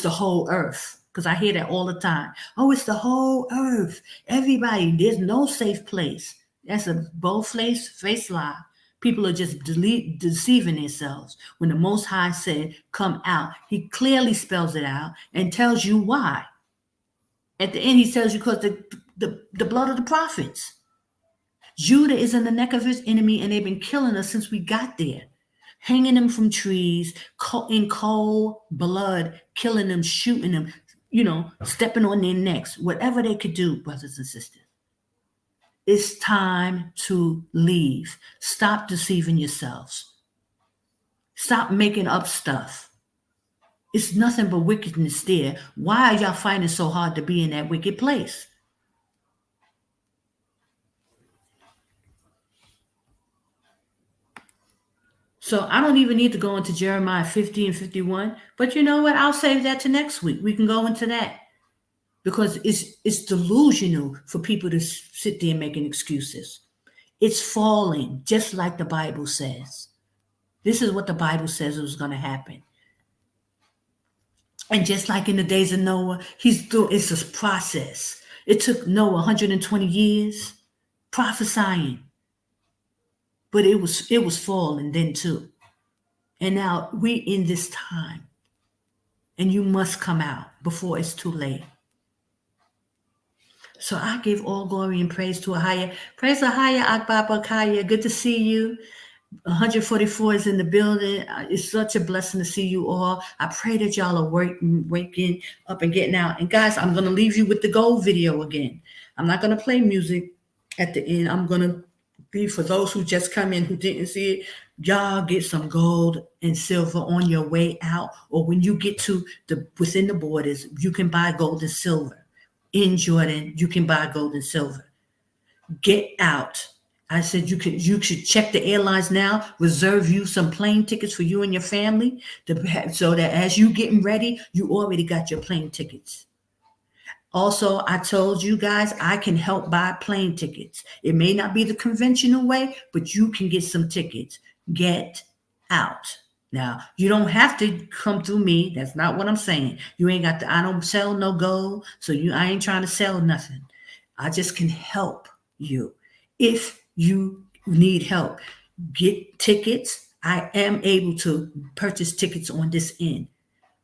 the whole earth. Because I hear that all the time. Oh, it's the whole earth. Everybody, there's no safe place. That's a bold-faced lie. People are just deceiving themselves. When the Most High said, come out, he clearly spells it out and tells you why. At the end, he tells you because the blood of the prophets. Judah is in the neck of his enemy, and they've been killing us since we got there. Hanging them from trees, in cold blood, killing them, shooting them, stepping on their necks, whatever they could do, brothers and sisters. It's time to leave. Stop deceiving yourselves. Stop making up stuff. It's nothing but wickedness there. Why are y'all finding so hard to be in that wicked place? So I don't even need to go into Jeremiah 50 and 51. But you know what? I'll save that to next week. We can go into that. Because it's delusional for people to sit there making excuses. It's falling, just like the Bible says. This is what the Bible says was going to happen. And just like in the days of Noah, it's a process. It took Noah 120 years prophesying. But it was falling then too. And now we in this time. And you must come out before it's too late. So I give all glory and praise to Ahaya. Praise Ahaya, Akbar Bakaya. Good to see you. 144 is in the building. It's such a blessing to see you all. I pray that y'all are waking up and getting out. And guys, I'm going to leave you with the gold video again. I'm not going to play music at the end. I'm going to be, for those who just come in who didn't see it, y'all get some gold and silver on your way out. Or when you get to within the borders, you can buy gold and silver. In Jordan, you can buy gold and silver. Get out. I said you should check the airlines now, reserve you some plane tickets for you and your family, so that as you getting ready, you already got your plane tickets. Also, I told you guys I can help buy plane tickets. It may not be the conventional way, but you can get some tickets. Get out. Now, you don't have to come through me. That's not what I'm saying. You ain't got I don't sell no gold, so I ain't trying to sell nothing. I just can help you. If you need help, get tickets. I am able to purchase tickets on this end.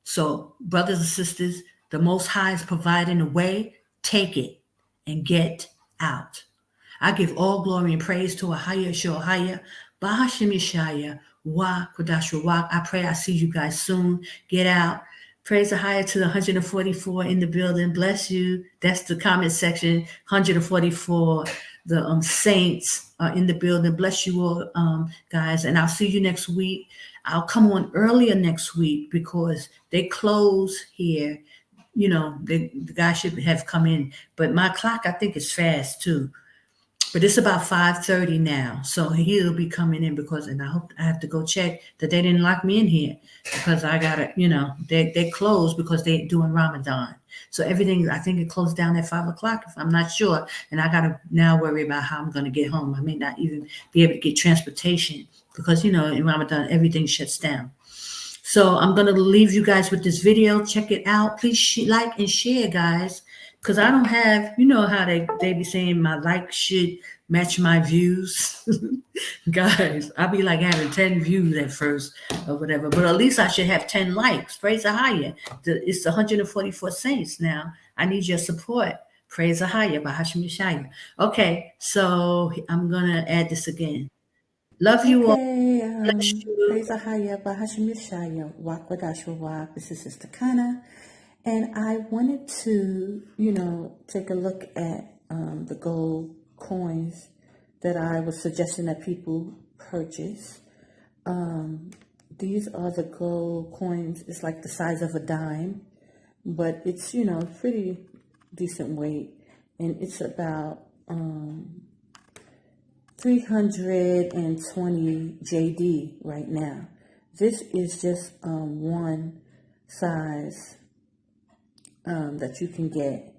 So, brothers and sisters, the Most High is providing a way. Take it and get out. I give all glory and praise to Ahaya Shohaya, Bahashim Yeshaya, Wa Kodash Wa. I pray I see you guys soon. Get out. Praise Ahaya to the 144 in the building. Bless you. That's the comment section. 144. The saints are in the building. Bless you all, guys. And I'll see you next week. I'll come on earlier next week because they close here. The guy should have come in. But my clock, I think, is fast too. But it's about 5:30 now. So he'll be coming in and I hope I have to go check that they didn't lock me in here because I got to, they closed because they're doing Ramadan. So everything, I think it closed down at 5 o'clock, if I'm not sure. And I got to now worry about how I'm going to get home. I may not even be able to get transportation because, in Ramadan, everything shuts down. So I'm going to leave you guys with this video. Check it out. Please like and share, guys. Because I don't have, how they be saying my like should match my views. Guys, I'll be like having 10 views at first or whatever. But at least I should have 10 likes. Praise Ahaya. It's the 144 saints now. I need your support. Praise Ahaya by Hashim Yeshaya. Okay, so I'm going to add this again. Love you all. Bless you. Praise Ahaya by Hashim Yeshaya. Wak Wadashwa Wak. This is Sister Kana. And I wanted to, take a look at the gold coins that I was suggesting that people purchase. These are the gold coins. It's like the size of a dime, but it's, pretty decent weight. And it's about 320 JD right now. This is just one size that you can get,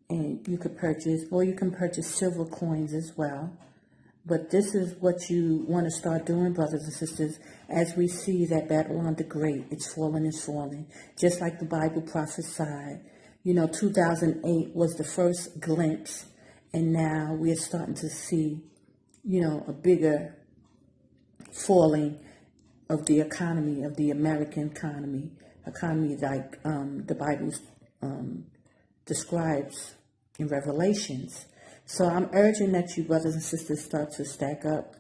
and you could purchase, or you can purchase silver coins as well. But this is what you want to start doing, brothers and sisters, as we see that Babylon the Great, it's falling. Just like the Bible prophesied. 2008 was the first glimpse, and now we're starting to see, a bigger falling of the economy, of the American economy like the Bible describes in Revelations. So I'm urging that you brothers and sisters start to stack up,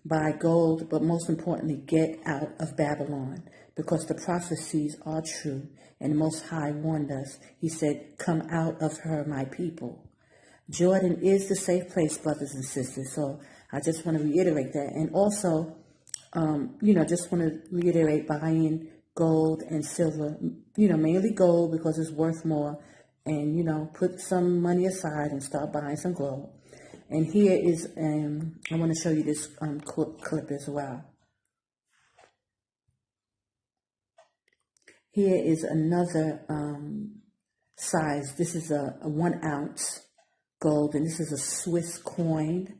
buy gold, but most importantly, get out of Babylon, because the prophecies are true. And the Most High warned us. He said, come out of her, my people. Jordan is the safe place, brothers and sisters. So I just want to reiterate that. And also, just want to reiterate buying gold and silver, mainly gold because it's worth more. And, put some money aside and start buying some gold. And here is, I want to show you this clip as well. Here is another size. This is a 1 ounce gold, and this is a Swiss coin,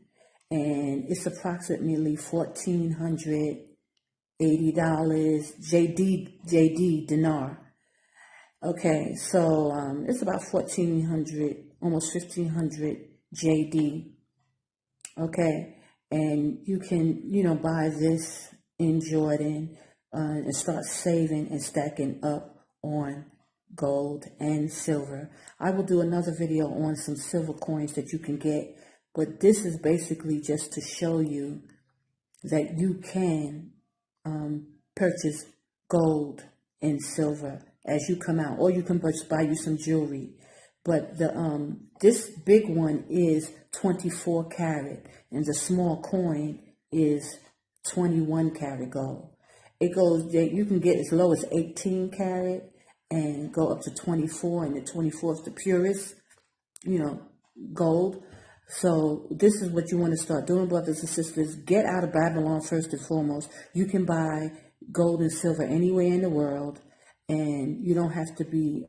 and it's approximately $1,480 JD dinar. Okay, so it's about 1,400, almost 1,500 JD. Okay, and you can buy this in Jordan. And start saving and stacking up on gold and silver. I will do another video on some silver coins that you can get, but this is basically just to show you that you can purchase gold and silver as you come out, or you can just buy you some jewelry. But the this big one is 24 karat, and the small coin is 21 karat gold. It goes, you can get as low as 18 karat and go up to 24, and the 24 is the purest, gold. So this is what you want to start doing, brothers and sisters. Get out of Babylon first and foremost. You can buy gold and silver anywhere in the world, and you don't have to be,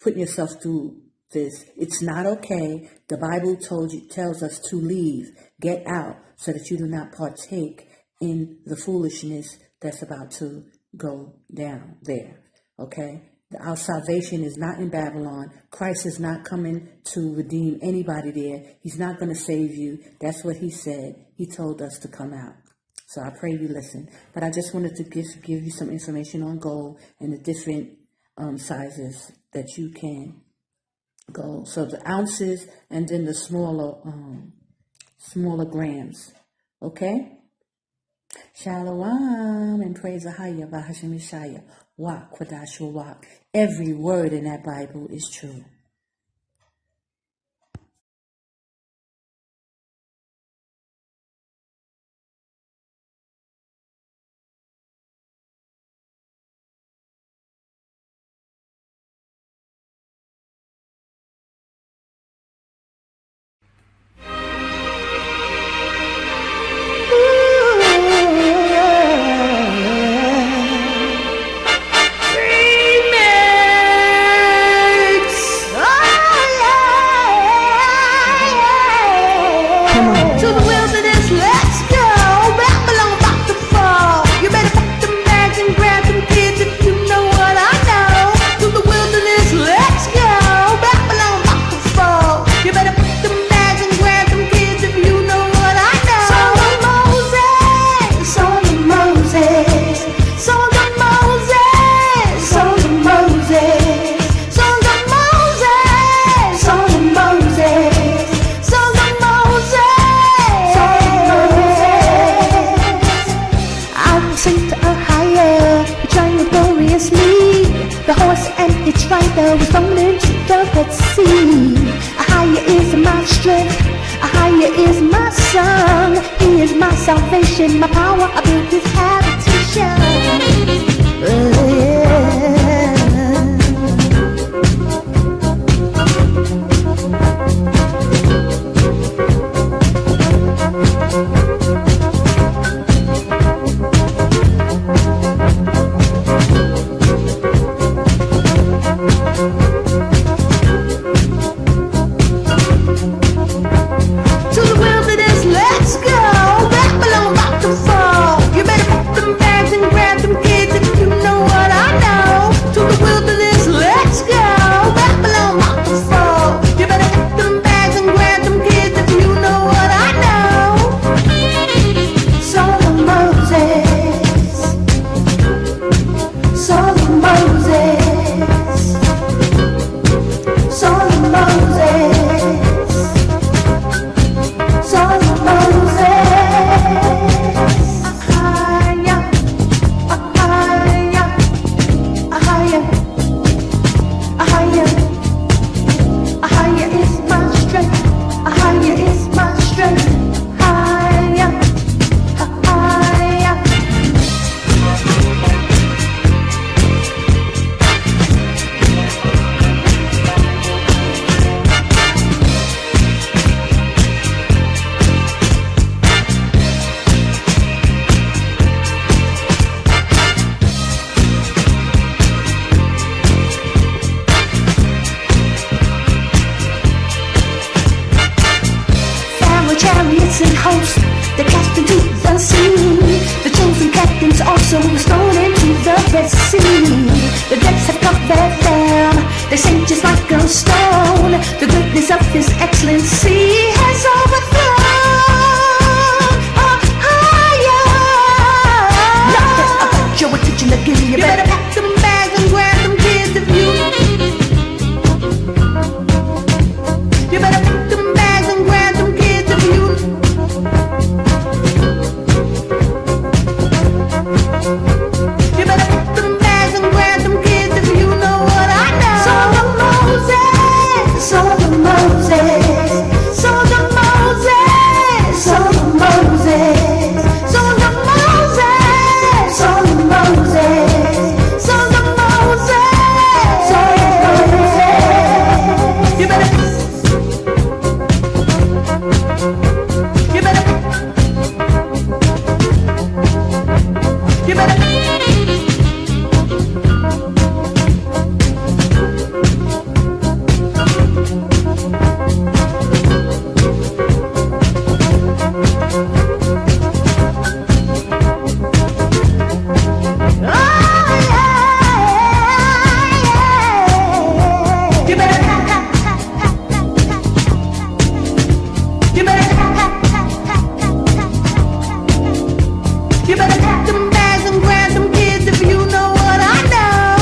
putting yourself through this. It's not okay. The Bible tells us to leave, get out, so that you do not partake in the foolishness that's about to go down there, okay? Our salvation is not in Babylon. Christ is not coming to redeem anybody there. He's not going to save you. That's what he said. He told us to come out. So I pray you listen. But I just wanted to give you some information on gold and the different sizes that you can go. So the ounces and then the smaller grams, okay? Shalom and praise Ahaya Bahashim Yeshaya. Walk, Quadash walk. Every word in that Bible is true. rider was thrown into the Red Sea. Ahaya is my strength, Ahaya is my song. He is my salvation, my power, I build his habitation. were chariots and hosts that cast into the sea. The chosen captains also was thrown into the Red Sea. The depths have covered them, they sank just like a stone. The greatness of His excellency has overthrown. Higher. Nothing about your attention to give you. Better pack them bags and grab them kids if you. You better pack them bags and grab them kids if you. You better pack them bags and grab them kids if you know what I know. Song of Moses, Song of Moses, Song of Moses, Song of Moses, Song of Moses, Song of Moses, Song of Moses, Song of Moses. You better. You better. You better. You better. You better. You better pack them bags and grab them kids if you know what I know.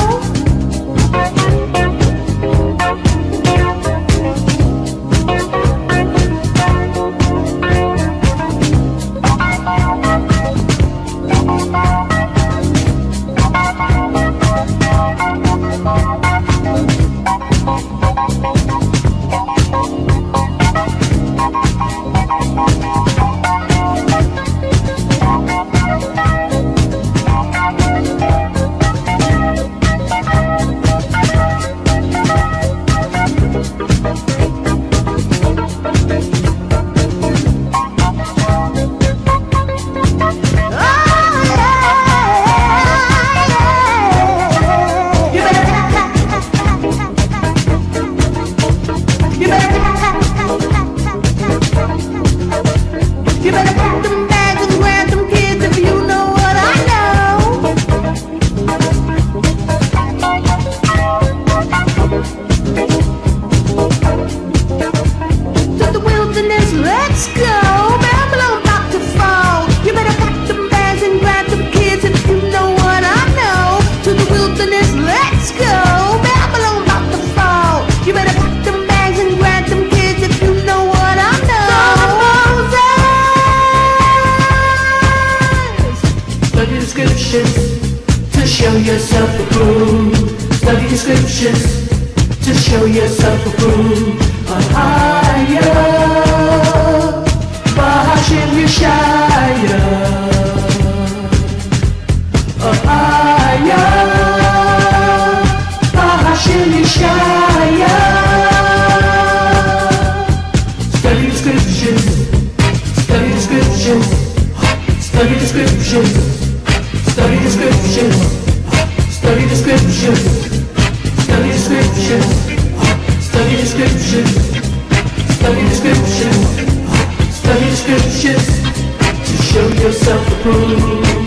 You better pack them bags and grab them kids if you know what I know. To the wilderness, let's go. Babylon about to fall. You better pack them bags and grab them kids if you know what I know. To the wilderness, let's go. Babylon about to fall. You better pack them bags and grab them kids if you know what I know. Study the scriptures to show yourself approved. Study the scriptures to show yourself approved. Higher, Bahashim Yeshaya. Higher, Bahashim Yeshaya. Study the scriptures. Study the scriptures. Study the scriptures. Study the scriptures. Study the scriptures. Study the scriptures. Study the scriptures. Study the scriptures. Study the scriptures to show yourself approved.